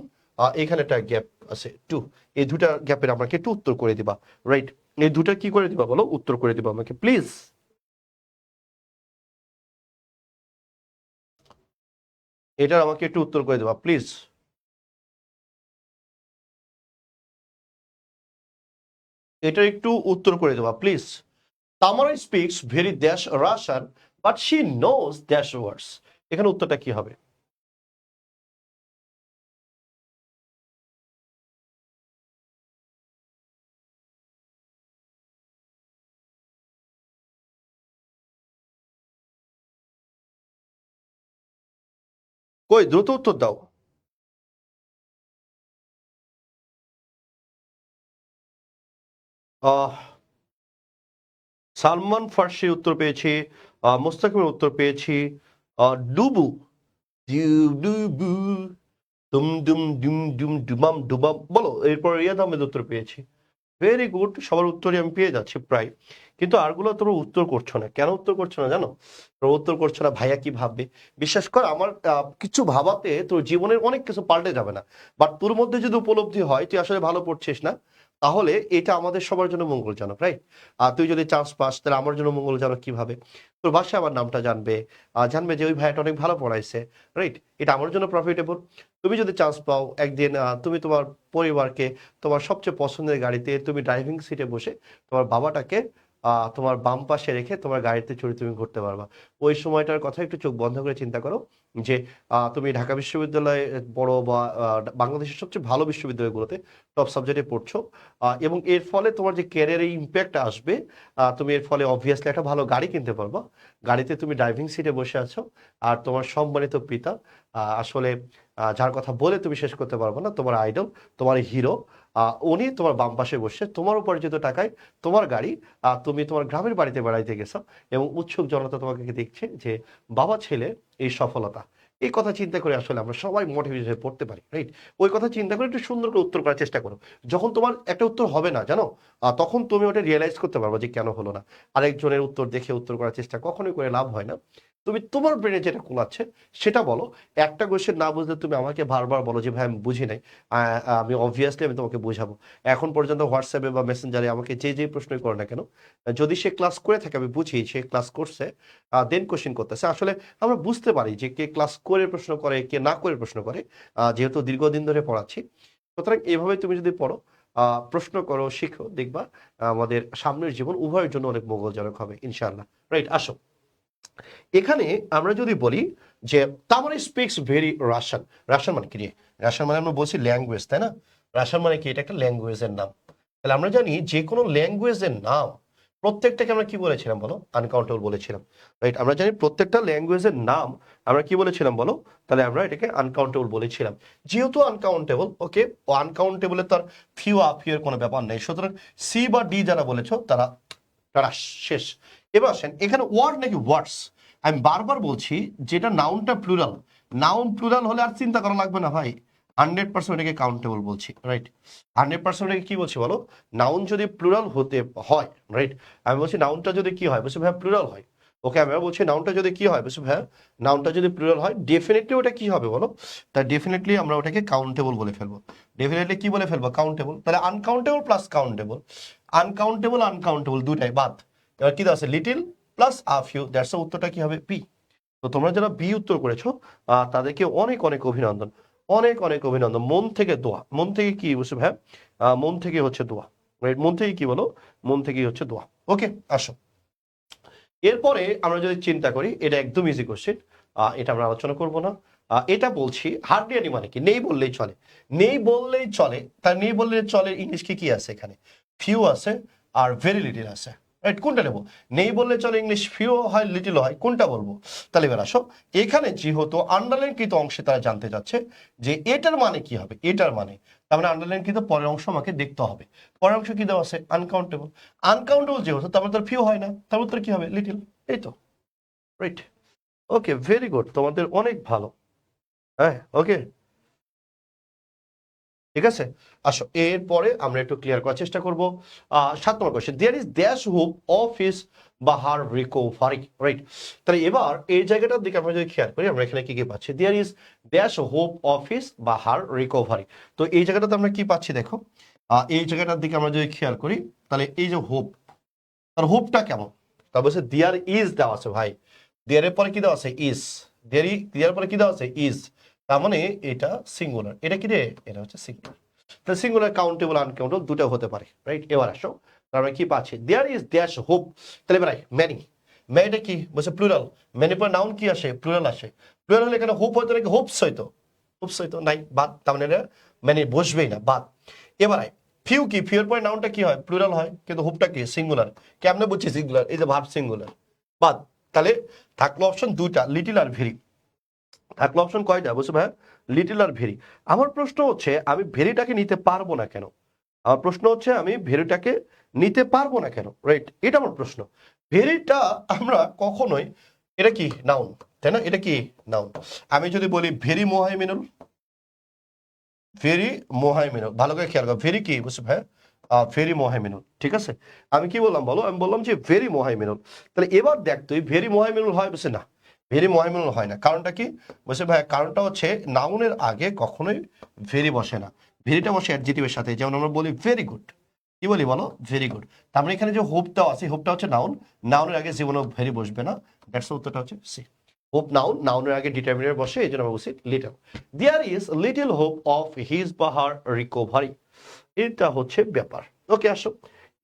এখানে একটা গ্যাপ আছে 2, এই দুটা গ্যাপের আমাকে একটু উত্তর করে দিবা, রাইট? এই দুটা কি করে দিবা বলো, উত্তর করে দিবা আমাকে প্লিজ। এটার আমাকে একটু উত্তর করে দিবা প্লিজ। এটার একটু উত্তর করে দেবা please. Tamara speaks very dash Russian but she knows dash words, এখানে উত্তরটা কি হবে? কই দ্রুত উত্তর দাও। আহ সালমান ফার্সি উত্তর পেয়েছি, মুস্তাকিমের উত্তর পেয়েছি, ডুবু, ডুবু, দুম দুম ডুম ডুম ডুমাম ডুবাম, বলো এরপর রিয়াদ আহমেদ উত্তর পেয়েছি। ভেরি গুড, সবার উত্তরই আমি পেয়ে যাচ্ছি প্রায়, কিন্তু আরগুলো তোমরা উত্তর করছো না, কেন উত্তর করছো না জানো? তোমরা উত্তর করছো না ভাইয়া কি ভাববে। বিশ্বাস কর আমার কিছু ভাবাতে তোর জীবনের অনেক কিছু পাল্টে যাবে না, বাট তোর মধ্যে যদি উপলব্ধি হয় তুই আসলে ভালো পড়ছিস না, তাহলে এটা আমাদের সবার জন্য মঙ্গলজনক, রাইট? আর তুই যদি চান্স পাস তাহলে আমার জন্য মঙ্গলজনক কিভাবে? তোর বাসায় আমার নামটা জানবে, জানবে যে ওই ভাইয়াটা অনেক ভালো পড়াইছে, রাইট? এটা আমার জন্য প্রফিটেবল। তুমি যদি চান্স পাও একদিন তুমি তোমার পরিবারকে তোমার সবচেয়ে পছন্দের গাড়িতে তুমি ড্রাইভিং সিটে বসে তোমার বাবাটাকে তোমার বাম পাশে রেখে তোমার গাড়িতে চড়ে তুমি ঘুরতে পারবা। ওই সময়টার কথা একটু চোখ বন্ধ করে চিন্তা করো যে তুমি ঢাকা বিশ্ববিদ্যালয়ে বড় বা বাংলাদেশের সবচেয়ে ভালো বিশ্ববিদ্যালয়গুলোতে টপ সাবজেক্টে পড়ছো, এবং এর ফলে তোমার যে ক্যারিয়ারে ইম্প্যাক্ট আসবে, তুমি এর ফলে অবভিয়াসলি একটা ভালো গাড়ি কিনতে পারবা। গাড়িতে তুমি ড্রাইভিং সিটে বসে আছো, আর তোমার সম্মানিত পিতা আসলে যার কথা বলে তুমি শেষ করতে পারবে না, তোমার আইডল, তোমার হিরো, উনি তোমার বাম পাশে বসে তোমার উপার্জিত টাকায় তোমার গাড়ি, তুমি তোমার গ্রামের বাড়িতে বেড়াইতে গেছো, এবং উৎসুক জনতা তোমাকে দেখছে যে বাবা ছেলে এই সফলতা। এই কথা চিন্তা করে আসলে আমরা সবাই মোটিভেট হয়ে পড়তে পারি, রাইট? ওই কথা চিন্তা করে একটু সুন্দর করে উত্তর করার চেষ্টা করো। যখন তোমার একটা উত্তর হবে না জানো, তখন তুমি ওটা রিয়েলাইজ করতে পারবে যে কেন হলো না। আরেকজনের উত্তর দেখে উত্তর করার চেষ্টা কখনোই করে লাভ হয় না। তুমি তোমার ব্রেনে যেটা কোলাচ্ছে সেটা বলো। একটা কোয়েশ্চেন না বুঝলে তুমি আমাকে বারবার বলো যে ভাই আমি বুঝি নাই, আমি অবভিয়াসলি আমি তোমাকে বোঝাবো। এখন পর্যন্ত হোয়াটসঅ্যাপে বা মেসেঞ্জারে আমাকে যে প্রশ্নই করো না কেন, যদি সে ক্লাস করে থাকে আমি বুঝি সে ক্লাস করছে, দেন কোশ্চেন করতেছে। আসলে আমরা বুঝতে পারি যে কে ক্লাস করে প্রশ্ন করে, কে না করে প্রশ্ন করে, যেহেতু দীর্ঘদিন ধরে পড়াচ্ছি। সুতরাং এভাবে তুমি যদি পড়ো, প্রশ্ন করো, শিখো, দেখবা আমাদের সামনের জীবন উভয়ের জন্য অনেক মঙ্গলজনক হবে ইনশাআল্লাহ, রাইট? আসো এখানে আমরা যদি বলি যে তামানি স্পিক্স ভেরি রাশিয়ান। রাশিয়ান মানে কি রে? রাশিয়ান মানে আমরা বলছি ল্যাঙ্গুয়েজ, তাই না? রাশিয়ান মানে কি? এটা একটা ল্যাঙ্গুয়েজের নাম। তাহলে আমরা জানি যে কোনো ল্যাঙ্গুয়েজের নাম প্রত্যেকটাকে আমরা কি বলেছিলাম বলো? আনকাউন্টেবল বলেছিলাম, রাইট? আমরা জানি প্রত্যেকটা ল্যাঙ্গুয়েজের নাম আমরা কি বলেছিলাম বলো? তাহলে আমরা এটাকে আনকাউন্টেবল বলেছিলাম। যেহেতু আনকাউন্টেবল, ওকে, আনকাউন্টেবলের তার ফিউ এর কোনো ব্যাপার নেই। সুতরাং সি বা ডি যারা বলেছো তারা তারা শেষ। এবার আসেন এখানে ওয়ার্ড নাকি ওয়ার্ডস। আমি বারবার বলছি যেটা নাউনটা প্লুরাল, নাউন প্লুরাল হলে আর চিন্তা করা লাগবে না ভাই। 100% এটাকে কাউন্টেবল বলছি, রাইট? 100% এটাকে কি বলছি বলো? নাউন যদি প্লুরাল হতে হয়, রাইট? আমি বলছি নাউনটা যদি কি হয়, বলছি ভাইয়া প্লুরাল হয়। ওকে, আমি বলছি নাউনটা যদি কি হয়, বলছি ভাইয়া নাউনটা যদি প্লুরাল হয় ডেফিনেটলি ওটা কি হবে বলো? তা ডেফিনেটলি আমরা ওটাকে কাউন্টেবল বলে ফেলবো। ডেফিনেটলি কি বলে ফেলবো? কাউন্টেবল। তাহলে uncountable plus countable, uncountable uncountable দুটাই বাদ। এবার কি আছে? Little plus a few, that's উত্তরটা কি হবে? বি। তো তোমরা যারা বি উত্তর করেছো তাদেরকে অনেক অনেক অভিনন্দন, অনেক অনেক অভিনন্দন। মন থেকে দোয়া, মন থেকে কি বুঝছো ভাই? মন থেকে হচ্ছে দোয়া, রাইট? মন থেকে কি বলো? মন থেকেই হচ্ছে দোয়া। ওকে, আসো এরপরে আমরা যদি চিন্তা করি, এটা একদম ইজি কোশ্চেন, এটা আমরা আলোচনা করব না। এটা বলছি হার্ডলি এনি মানে কি? নেই বললেই চলে, নেই বললেই চলে। তার নেই বললে চলে ইংলিশ কি কি আছে এখানে? ফিউ আছে আর ভেরি লিটিল আছে, রাইট? কোনটা নেবো? নেই বললে চলে ইংলিশ ফিউ হয় লিটিল হয়, কোনটা বলবো? তাহলে এবার আসো এখানে যেহেতু আন্ডারলাইনকৃত অংশে তারা জানতে চাচ্ছে যে এটার মানে কি হবে, এটার মানে, তার মানে আন্ডারলাইনকৃত পরের অংশ আমাকে দেখতে হবে। পরের অংশ কি দেওয়া আছে? আনকাউন্টেবল। আনকাউন্টেবল যেহেতু তার মানে তার ফিউ হয় না, তার উত্তর কি হবে? লিটিল। এই তো, রাইট? ওকে, ভেরি গুড, তোমাদের অনেক ভালো। হ্যাঁ, ওকে, ঠিক আছে। আসো এরপরে আমরা একটু ক্লিয়ার করার চেষ্টা করবো। 7 number question, there is dash hope of his বা হার রিকভারি, রাইট? তাহলে এবার এই জায়গাটার দিকে আমরা যদি খেয়াল করি, আমরা এখানে কি কি পাচ্ছি? There is dash hope of his বা হার রিকভারি। তো এই জায়গাটাতে আমরা কি পাচ্ছি দেখো, এই জায়গাটার দিকে আমরা যদি খেয়াল করি, তাহলে এই যে হোপ, তার হোপটা কেমন? তা বলছে দেয়ার ইজ দেওয়া আছে ভাই, দেয়ারের পরে কি দেওয়া আছে? ইজ। দেয়ার পরে কি দেওয়া আছে? ইজ। তার মানে এটা সিঙ্গুলার। এটা কি রে? এটা হচ্ছে সিঙ্গুলার। তাহলে সিঙ্গুলার কাউন্টেবল আনকাউন্টেবল দুটো হতে পারে, রাইট? এবার আসো আমরা কি পাচ্ছি? There is dash hope. তাহলে এবার মেনি, মেনিটা কি বলছে? প্লুরাল। মেনি পর নাউন কি আসে? প্লুরাল আসে। প্লুরাল হলে এখানে হোপ হয়তো নাকি? হোপস হয়তো, হোপস হয়তো নাই, বাদ। তার মানে এটা মেনি বসবেই না, বাদ। এবার ফিউ কি? ফিউর পরে নাউনটা কি হয়? প্লুরাল হয়, কিন্তু হোপটা কি? সিঙ্গুলার। কেমনে বুঝছি সিঙ্গুলার? এই যে ভার্ব সিঙ্গুলার, বাদ। তাহলে থাকলো অপশন দুইটা, লিটিল আর ভেরি। থাকলো অপশন কয়টা বুঝছো ভাই? Little are very. আমার প্রশ্ন হচ্ছে আমি ভেরিটাকে নিতে পারবো না কেন? আমার প্রশ্ন হচ্ছে আমি ভেরিটাকে নিতে পারবো না কেন, রাইট? এটা আমার প্রশ্ন। ভেরিটা আমরা কখনোই, এটা কি নাউন, তাই না? এটা কি নাউন। আমি যদি বলি ভেরি মোহাইমিনুল, ভেরি মোহাইমিনুল, ভালো করে খেয়াল করো, ভেরি কি বুঝছো ভাই? ভেরি মোহাইমিনুল, ঠিক আছে। আমি কি বললাম বলো, আমি বললাম যে ভেরি মোহাইমিনুল। তাহলে এবার দেখ তুই ভেরি মোহাইমিনুল হয়, বলছে না ভেরি মোহাইমিনুল হয় না। কারণটা কি? বলছে ভাই কারণটা হচ্ছে নাউনের আগে কখনোই ভেরি বসে না, ভেরিটা বসে অ্যাডজেক্টিভের সাথে। যেমন আমরা বলি ভেরি গুড, কি বলি বলো, ভেরি গুড। তার মানে এখানে যে হোপটাও আছে, হোপটা হচ্ছে নাউন, নাউনের আগে জীবনেও ভেরি বসবে না। দ্যাটস উত্তরটা হচ্ছে সি। হোপ নাউন, নাউনের আগে ডিটারমিনার বসে, এই জন্য আমরা বলছি little. There is little hope of his বা হার রিকভারি, এটা হচ্ছে ব্যাপার। ওকে, আসো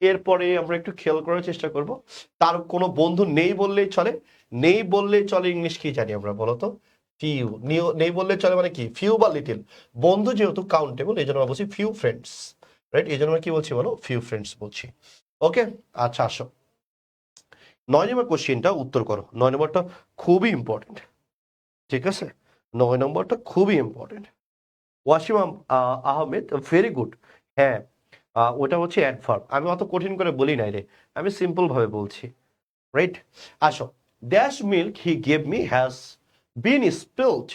এরপরে আমরা একটু খেয়াল করার চেষ্টা করব। তার কোনো বন্ধু নেই বললেই চলে, নেই বললেই চলে ইংলিশ কি জানি আমরা বলো তো? ফিউ। নেই বললে চলে মানে কি? ফিউ বা লিটিল। বন্ধু যেহেতু কাউন্টেবল, এই জন্য আমরা বলছি ফিউ ফ্রেন্ডস, রাইট? এই জন্য আমরা কি বলছি বলো? ফিউ ফ্রেন্ডস বলছি। ওকে, আচ্ছা আসো 9 নম্বর কোশ্চেনটা উত্তর করো। 9 নম্বরটা খুবই ইম্পর্টেন্ট, ঠিক আছে? 9 নম্বরটা খুবই important. Wasim Ahmed very good, হ্যাঁ ওটা হচ্ছে অ্যাডভার্ব। আমি অত কঠিন করে বলি নাই রে, আমি সিম্পল ভাবে বলছি, রাইট? আসো, dash milk he gave me has been spilled,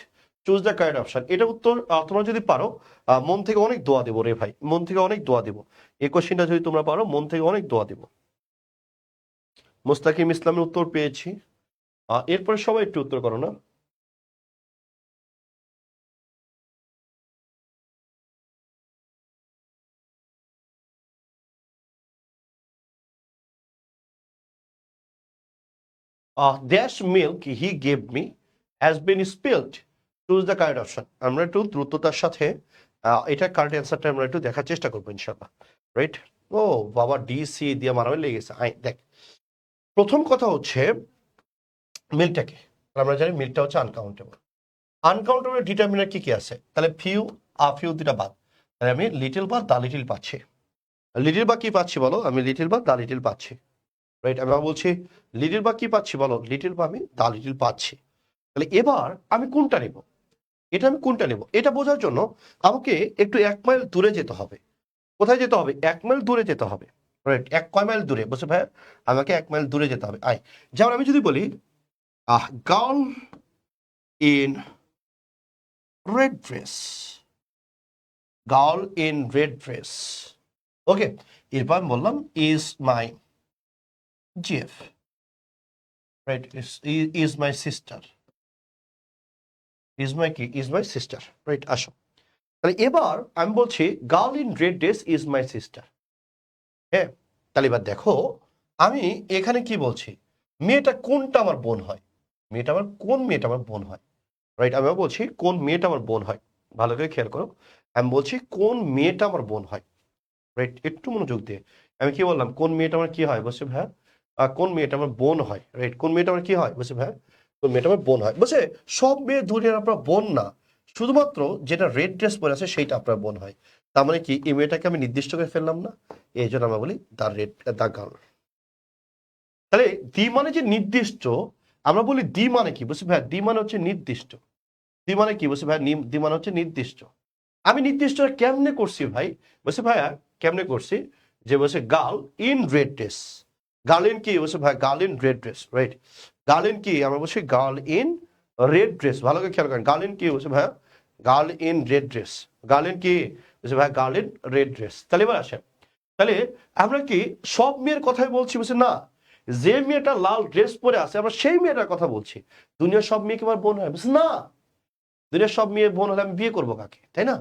choose the correct option. এটা উত্তর তোমরা যদি পারো মন থেকে অনেক দোয়া দেবো রে ভাই, মন থেকে অনেক দোয়া দেবো। এই কোশ্চেনটা যদি তোমরা পারো মন থেকে অনেক দোয়া দেবো। মুস্তাকিম ইসলামের উত্তর পেয়েছি। এরপরে সবাই একটু উত্তর করো না। Dash milk he gave me has been spilled, choose the correct option. আমরা একটু দ্রুততার সাথে এটা কারেক্ট অ্যান্সারটা আমরা একটু দেখার চেষ্টা করবো ইনশাল্লাহ, রাইট? ও বাবা, ডিসি দিয়ে মারামারি লেগে গেছে। দেখ, প্রথম কথা হচ্ছে মিল্কটাকে আমরা জানি মিল্কটা হচ্ছে আনকাউন্টেবল। আনকাউন্টেবল ডিটারমিনার কি কি আছে? তাহলে ফিউ, ফিউ দুটা বাদ, তাহলে আমি লিটিল বা দা লিটিল পাচ্ছি। লিটিল বা কি পাচ্ছি বলো? আমি লিটিল বা দা লিটিল পাচ্ছি, রাইট? আমি বলছি লিটিল বা কি পাচ্ছি বলো? লিটিল বা আমি দা লিটিল পাচ্ছি। তাহলে এবার আমি কোনটা নেব? এটা আমি কোনটা নেব এটা বোঝার জন্য আমাকে একটু 1 মাইল দূরে যেতে হবে। কোথায় যেতে হবে? 1 মাইল দূরে যেতে হবে, রাইট? কয় মাইল দূরে? বলছে ভাই আমাকে 1 মাইল দূরে যেতে হবে। যেমন আমি যদি বলি girl in red dress, girl in red dress, okay. এরপর আমি বললাম is my GF, right? Is my sister, is my কি? Is my sister, right? আসো, তাহলে এবার আমি বলছি girl in red dress is my sister. হ্যাঁ, তাহলে এবার দেখো আমি এখানে কি বলছি? মেয়েটা কোনটা আমার বোন হয়? মেয়েটা আমার কোন মেয়েটা আমার বোন হয়, রাইট? আমি বলছি কোন মেয়েটা আমার বোন হয়, ভালো করে খেয়াল করো। আমি বলছি কোন মেয়েটা আমার বোন হয়, রাইট? একটু মনোযোগ দিয়ে। আমি কি বললাম? কোন মেয়েটা আমার কি হয়? বলছে ভাইয়া কোন মেয়েটা আমার বোন হয়, রাইট? কোন মেয়েটা আমার কি হয়? বলছে ভাইয়া কোন মেয়েটা আমার বোন হয়। বলছে সব মেয়ে দুনিয়ার আপনার বোন না, শুধুমাত্র যেটা রেড ড্রেস পরে আছে সেইটা আপনার বোন হয়। তার মানে কি এই মেয়েটাকে আমি নির্দিষ্ট করে ফেললাম না? এই জন্য আমরা বলি দ্য রেড দ্য গার্ল। তাহলে দি মানে যে নির্দিষ্ট, আমরা বলি দি মানে কি? বলছি ভাইয়া দি মানে হচ্ছে নির্দিষ্ট। দি মানে কি? বলছি ভাইয়া দি মানে হচ্ছে নির্দিষ্ট। আমি নির্দিষ্ট কেমনে করছি ভাই? বলছে ভাইয়া কেমনে করছি? যে বলছে girl in red dress. Girl in কি? বলছে ভাই girl in red dress, right? Girl in কি? আমরা বলছি গার্ল ইন রেড ড্রেস। ভালো করে খেয়াল করেন, গার্ল ইন কি? বলছে ভাইয়া girl in red dress. Girl in কি? বলছে ভাইয়া গার্ল ইন রেড ড্রেস। তাহলে এবার আসেন, তাহলে আমরা কি সব মেয়ের কথাই বলছি? বলছে না, যে মেয়েটা লাল ড্রেস পরে আছে আমরা সেই মেয়েটার কথা বলছি। দুনিয়ার সব মেয়েকে আমার বোন হয়? বলছে না, দুনিয়ার সব মেয়ে বোন হলে আমি বিয়ে করবো কাকে, তাই না?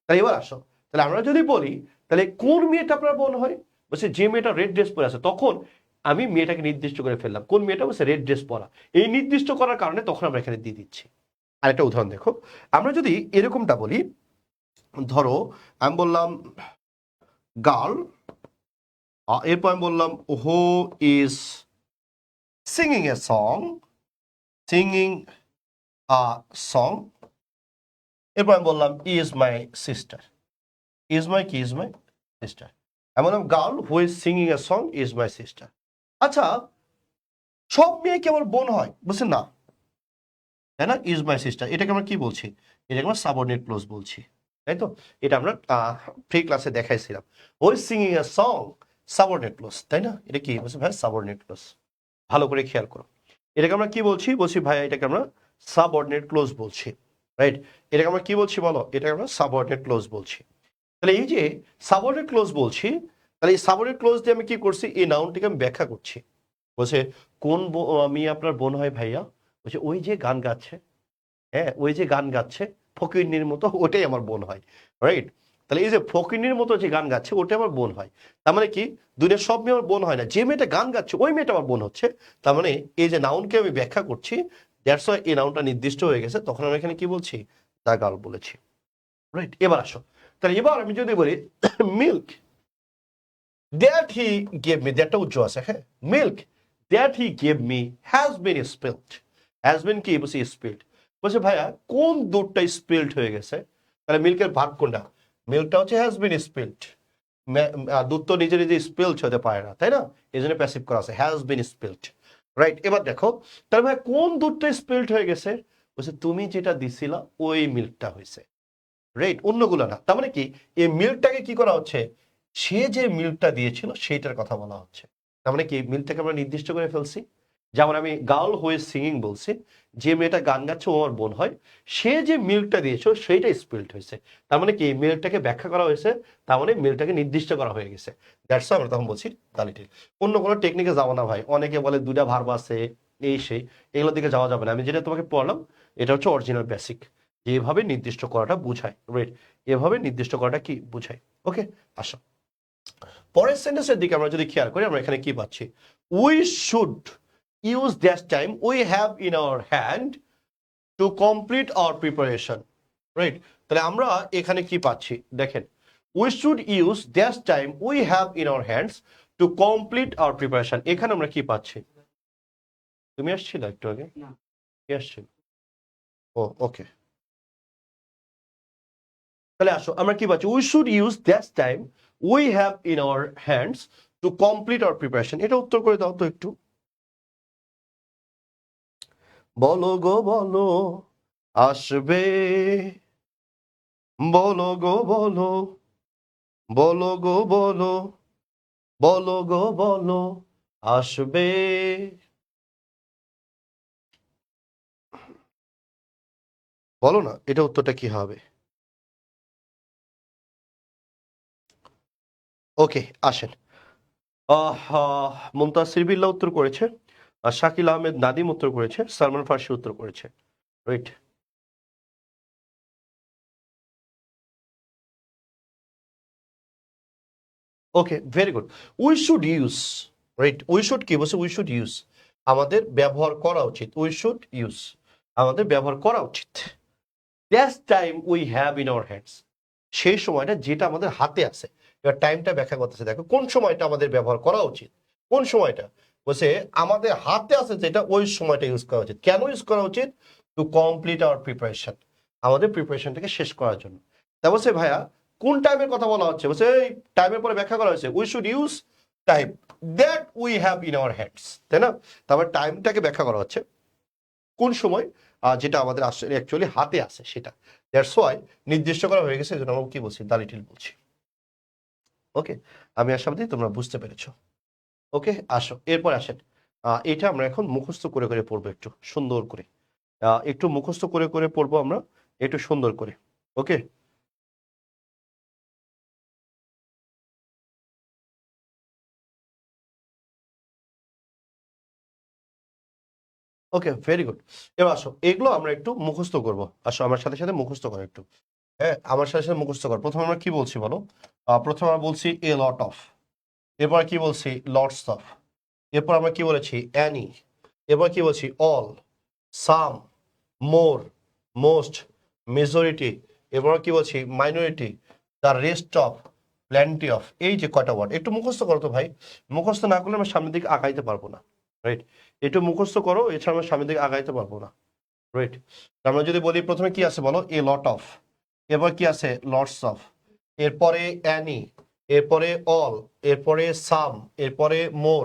তাহলে এবার আসো, তাহলে আমরা যদি বলি তাহলে কোন মেয়েটা আপনার বোন হয়? বলছে যে মেয়েটা রেড ড্রেস পরে আছে। তখন আমি মেয়েটাকে নির্দিষ্ট করে ফেললাম, কোন মেয়েটা? বলছে রেড ড্রেস পরা। এই নির্দিষ্ট করার কারণে তখন আমরা এখানে দিয়ে দিচ্ছি। আরেকটা উদাহরণ দেখো, আমরা যদি এরকমটা বলি, ধরো আমি বললাম গার্ল, এরপর আমি বললাম who is singing a song, singing song, এরপর আমি বললাম is my sister. Is my কি? Is my sister. আমি বললাম girl who is singing a song is my sister. আচ্ছা, সব মেয়ে কি আমার বোন হয়? বলছে না, তাই না? ইজ মাই সিস্টার এটাকে আমরা কি বলছি? এটাকে আমরা সাবঅর্ডিনেট ক্লোজ বলছি, তাই তো? এটা আমরা প্রি ক্লাসে দেখাইছিলাম। হু is singing a song, subordinate clause, তাই না? এটা কি বলছে ভাই? Subordinate clause. ভালো করে খেয়াল করো, এটাকে আমরা কি বলছি? বলছি ভাই এটাকে আমরা সাবঅর্ডিনেট ক্লোজ বলছি, রাইট? এটাকে আমরা কি বলছি বলো? এটাকে আমরা সাবঅর্ডিনেট ক্লোজ বলছি। তাহলে এই যে সাবঅর্ডিনেট ক্লোজ বলছি, তাহলে এই সাবঅর্ডিনেট ক্লোজ দিয়ে আমি কি করছি, এই নাউনটিকে আমি ব্যাখ্যা করছি। বলছে কোন মেয়ে আপনার বোন হয় ভাইয়া? বলছে ওই যে গান গাচ্ছে, হ্যাঁ ওই যে গান গাচ্ছে ফকিন্নির মতো, ওটাই আমার বোন হয়, রাইট? তাহলে এই যে ফকিন্নির মতো যে গান গাচ্ছে ওটা আমার বোন হয়। তার মানে কি দুনিয়ার সব মেয়ে আমার বোন হয় না, যে মেয়েটা গান গাচ্ছে ওই মেয়েটা আমার বোন হচ্ছে। তার মানে এই যে নাউনকে আমি ব্যাখ্যা করছি, দ্যাটস ওয়াই এই নাউনটা নির্দিষ্ট হয়ে গেছে, তখন আমি এখানে কি বলছি, দা গার্ল বলেছি, রাইট? এবার আসো, তাহলে এবার আমি যদি বলি milk that he gave me, দ্যাটটা উচ্চ আছে, হ্যাঁ, milk that he gave me has been spilled. Has been কি বলছি, স্পিল্ড। বলছে ভাইয়া কোন দুধটা স্পিল্ড হয়ে গেছে? তাহলে মিল্কের ভার্ব কোনটা? মিল্কটা হচ্ছে হ্যাজ বিন স্পিল্ড। দুধ তো নিজে নিজে স্পিল্ড হতে পারে না, তাই না? এই জন্য প্যাসিভ করা আছে, হ্যাজ বিন স্পিল্ড, রাইট? এবার দেখো তাহলে ভাই কোন দুধটা স্পিল্ড হয়ে গেছে? বলছে তুমি যেটা দিছিলা ওই মিল্কটা হয়েছে, রাইট? অন্যগুলো না। তার মানে কি এই মিল্কটাকে কি করা হচ্ছে, সে যে মিল্কটা দিয়েছিল সেইটার কথা বলা হচ্ছে। তার মানে কি মিল্কটাকে আমরা নির্দিষ্ট করে ফেলছি। যেমন আমি গার্ল হয়ে সিঙ্গিং বলছি, যে মেয়েটা গান গাচ্ছে ও আমার বোন হয়, সে যে মিল্কটা দিয়েছে সেইটা স্পিল্ড হয়েছে। তার মানে কি মিল্কটাকে ব্যাখ্যা করা হয়েছে, তার মানে মিল্কটাকে নির্দিষ্ট করা হয়ে গেছে। দ্যাটস আমরা তখন বলছি দালিটিল। অন্য কোনো টেকনিকে যাবো না ভাই, অনেকে বলে দুইটা ভার্ব আছে এই সেই, এগুলোর দিকে যাওয়া যাবে না। আমি যেটা তোমাকে পড়লাম এটা হচ্ছে অরিজিনাল বেসিক, যেভাবে নির্দিষ্ট করাটা বুঝায়, রাইট? এভাবে নির্দিষ্ট করাটা কি বুঝায়। ওকে, আসো পরের সেন্টেন্সের দিকে আমরা যদি খেয়াল করি, আমরা এখানে কি পাচ্ছি, we should use that time we have in our hand to complete our preparation, right? তাহলে আমরা এখানে কি পাচ্ছি দেখেন, we should use that time we have in our hands to complete our preparation. এখানে আমরা কি পাচ্ছি, তুমি আসছিল একটু আগে, কে আসছিল? ও ওকে, তাহলে আসো আমরা কি পাচ্ছি, we should use that time we have in our hands to complete our preparation. এটা উত্তর করে দাও তো একটু, বলো গো বলো, আসবে, বলো গো বলো, বলো গো বলো, বলো গো বলো, আসবে। বলো না এটা উত্তরটা কি হবে? ওকে আসেন, মুনতাসির বিল্লাহ উত্তর করেছে, আর শাকিল আহমেদ নাদিম উত্তর করেছে, সালমান ফার্সি উত্তর করেছে, right? Okay very good. We should use, right? We should কি বলছে, উই শুড ইউজ আমাদের ব্যবহার করা উচিত, উই শুড ইউজ আমাদের ব্যবহার করা উচিত that time we have in our hands, সেই সময়টা যেটা আমাদের হাতে আছে। এবার টাইমটা ব্যাখ্যা করতেছে, দেখো কোন সময়টা আমাদের ব্যবহার করা উচিত, কোন সময়টা বলছে আমাদের হাতে আছে যেটা ওই সময়টা ইউজ করা উচিত। কেন ইউজ করা উচিত? টু কমপ্লিট আওয়ার প্রিপারেশন, আমাদের প্রিপারেশনটাকে শেষ করার জন্য। তা বলছে ভাইয়া কোন টাইমের কথা বলা হচ্ছে? বলছে এই টাইমের পরে ব্যাখ্যা করা হয়েছে we should use time that we have in our hands, তাই না? তারপর টাইমটাকে ব্যাখ্যা করা হচ্ছে কোন সময় যেটা আমাদের আসলে অ্যাকচুয়ালি হাতে আছে সেটা। দ্যাটস ওয়াই নির্দিষ্ট করা হয়ে গেছে, এজন্য আমরা কি বলছি, দা লিটল বলছি। ওকে, আমি আশাবাদী তোমরা বুঝতে পেরেছো। ওকে আসো এরপর আসেন, এটা আমরা এখন মুখস্থ করে করে পড়বো একটু সুন্দর করে, একটু মুখস্থ করে করে পড়বো আমরা একটু সুন্দর করে। ওকে ওকে ভেরি গুড। এবার আসো এগুলো আমরা একটু মুখস্থ করবো, আসো আমার সাথে সাথে মুখস্থ করো একটু। হ্যাঁ আমার সাথে সাথে মুখস্থ কর। প্রথমে আমরা কি বলছি বলো, প্রথমে আমরা বলছি এ লট অফ, এরপর কি বলছি লটস অফ, এরপর আমরা কি বলেছি অ্যানি, এরপর কি বলছি all, some, more, most, majority, এরপর কি বলছি minority, the rest of, plenty of. এই যে কয়টা ওয়ার্ড একটু মুখস্থ করো তো ভাই, মুখস্থ না করলে আমরা সামনের দিকে আগাইতে পারবো না, রাইট? একটু মুখস্থ করো, এছাড়া আমরা সামনের দিকে আগাইতে পারবো না, রাইট? আমরা যদি বলি প্রথমে কি আছে বলো, এ লট অফ, এরপর কি আছে লটস অফ, এরপরে অ্যানি, এরপরে অল, এরপরে সাম, এরপরে more,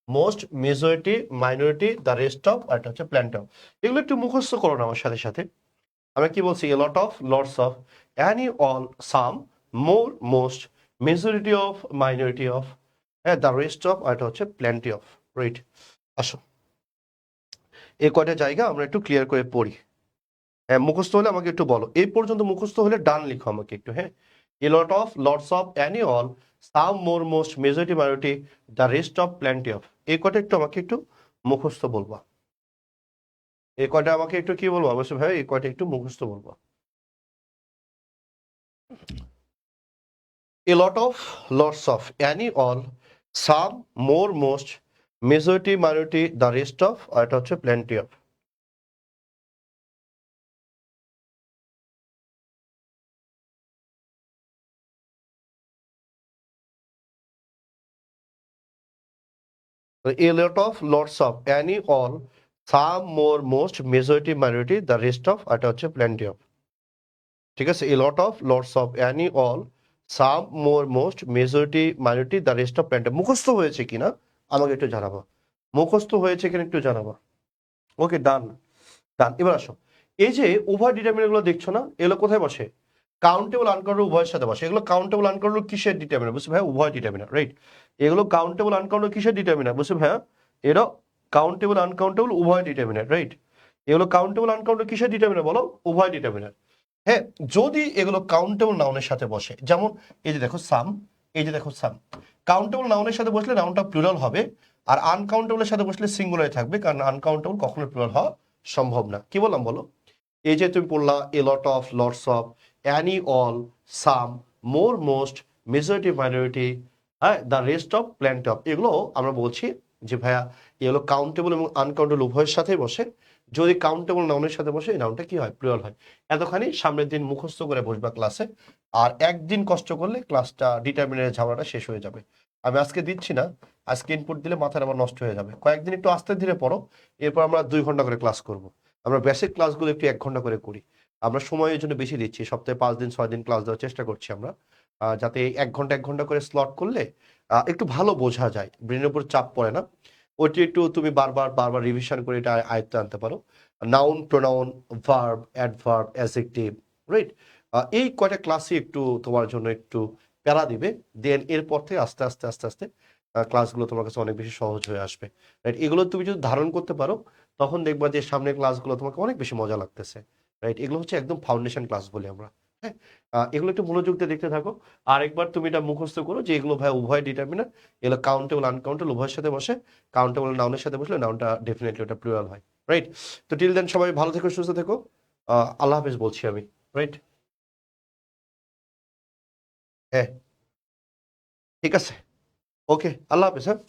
most, majority, minority, the rest of, আর এটা হচ্ছে প্ল্যান্ট অফ। এগুলো একটু মুখস্থ করো না আমার সাথে সাথে। আমরা কি বলছি, a lot of, lots of, any, all, some, more, most, majority of, minority of, হ্যাঁ দ্য রেস্ট অফ, আর এটা হচ্ছে প্ল্যান্টি অফ, রাইট? আসো এই কয়টা জায়গা আমরা একটু ক্লিয়ার করে পড়ি। হ্যাঁ মুখস্থ হলে আমাকে একটু বলো, এই পর্যন্ত মুখস্থ হলে ডান লিখো আমাকে একটু, হ্যাঁ a lot of, lots of, any all, some, more, most, majority, minority, the rest of, plenty of. এই কটা একটু আমাকে একটু মুখস্থ বলবা। এই কয়টা আমাকে একটু কি বলবো অবশ্যই ভাই, এই কয়টা একটু মুখস্থ বলবো। A lot of, lots of, any all, some, more, most, majority, minority, the rest of, আর এটা হচ্ছে plenty of. A lot of, lots of, any all, some, more, most, majority, minority, the rest of, আর এটা হচ্ছে plenty of. ঠিক আছে, a lot of, lots of, any all, some, more, most, majority, minority, the rest of, plenty of. মুখস্থ হয়েছে কিনা আমাকে একটু জানাবো, মুখস্থ হয়েছে কিনা একটু জানাবো। ওকে, ডান ডান। এবার আসো, এই যে উভয় ডিটারমিনার গুলো দেখছো না, এগুলো কোথায় বসে? কাউন্টেবল আনকাউন্টেবল উভয়ের সাথে বসে। এগুলো কাউন্টেবল আনকাউন্টেবল কিসের ডিটারমিনার? বুঝছো ভাইয়া? উভয় ডিটারমিনার, রাইট? এগুলো কাউন্টেবল আনকাউন্টেবল কিসের ডিটারমিনার? বুঝছো ভাইয়া? এরা কাউন্টেবল আনকাউন্টেবল উভয় ডিটারমিনার, রাইট? এগুলো কাউন্টেবল আনকাউন্টেবল কিসের ডিটারমিনার বলো? উভয় ডিটারমিনার। হ্যাঁ, যদি এগুলো কাউন্টেবল নাউনের সাথে বসে, যেমন এই যে দেখো সাম, এই যে দেখো সাম, কাউন্টেবল নাউনের সাথে বসলে নাউনটা প্লুরাল হবে, আর আনকাউন্টেবলের সাথে বসলে সিঙ্গুলারে থাকবে, কারণ আনকাউন্টেবল কখনো প্লুরাল হওয়া সম্ভব না। কি বললাম বলো? এই যে তুমি পড়লা a lot of, lots of, any all, some, more, most, majority, minority, হ্যাঁ, the rest of, plenty of, এগুলো আমরা বলছি যে ভাইয়া এগুলো কাউন্টেবল এবং আনকাউন্টেবল উভয়ের সাথেই বসে। যদি কাউন্টেবল নাউনের সাথে বসে এই নাউনটা কি হয়? প্লুরাল হয়। এতখানি সামনের দিন মুখস্থ করে বসবা ক্লাসে, আর একদিন কষ্ট করলে ক্লাসটা ডিটারমিনের ঝামেলাটা শেষ হয়ে যাবে। আমি আজকে দিচ্ছি না, আজকে ইনপুট দিলে মাথায় আমার নষ্ট হয়ে যাবে। কয়েকদিন একটু আস্তে ধীরে পড়ো, এরপর আমরা 2 ঘন্টা করে ক্লাস করব। আমরা বেসিক ক্লাসগুলো একটু 1 ঘন্টা করে করি। আমরা সময়ের জন্য বেশি দিচ্ছি, সপ্তাহে 5 দিন 6 দিন ক্লাস দেওয়ার চেষ্টা করছি আমরা, যাতে 1 ঘন্টা 1 ঘন্টা করে স্লট করলে একটু ভালো বোঝা যায়, ব্রেনের উপর চাপ পড়ে না। ওইটি একটু তুমি বারবার বারবার রিভিশন করে এটা আয়ত্তে আনতে পারো। Noun, pronoun, verb, adverb, adjective, right? এই কয়টা ক্লাসই একটু তোমার জন্য একটু প্যারা দিবে। দেন এরপর থেকে আস্তে আস্তে আস্তে আস্তে ক্লাসগুলো তোমার কাছে অনেক বেশি সহজ হয়ে আসবে, রাইট? এগুলো তুমি যদি ধারণ করতে পারো, তখন দেখবা যে সামনের ক্লাসগুলো তোমাকে অনেক বেশি মজা লাগতেছে, রাইট? এগুলো হচ্ছে একদম ফাউন্ডেশন ক্লাস বলি আমরা, হ্যাঁ? এগুলো একটু মনোযোগ দিয়ে দেখতে থাকো। আরেকবার তুমি এটা মুখস্থ করো যে এগুলো ভাই উভয় ডিটারমিনার, এগুলো কাউন্টেবল আনকাউন্টেবল উভয়ের সাথে বসে। কাউন্টেবল নাউনের সাথে বসলে নাউনটা ডেফিনেটলি ওটা প্লুরাল হয়, রাইট? তো টিল দেন সবাই ভালো থেকো, সুস্থ থেকো। আল্লাহ হাফেজ বলছি আমি, রাইট? হ্যাঁ, ঠিক আছে, ওকে, আল্লাহ হাফেজ, হ্যাঁ।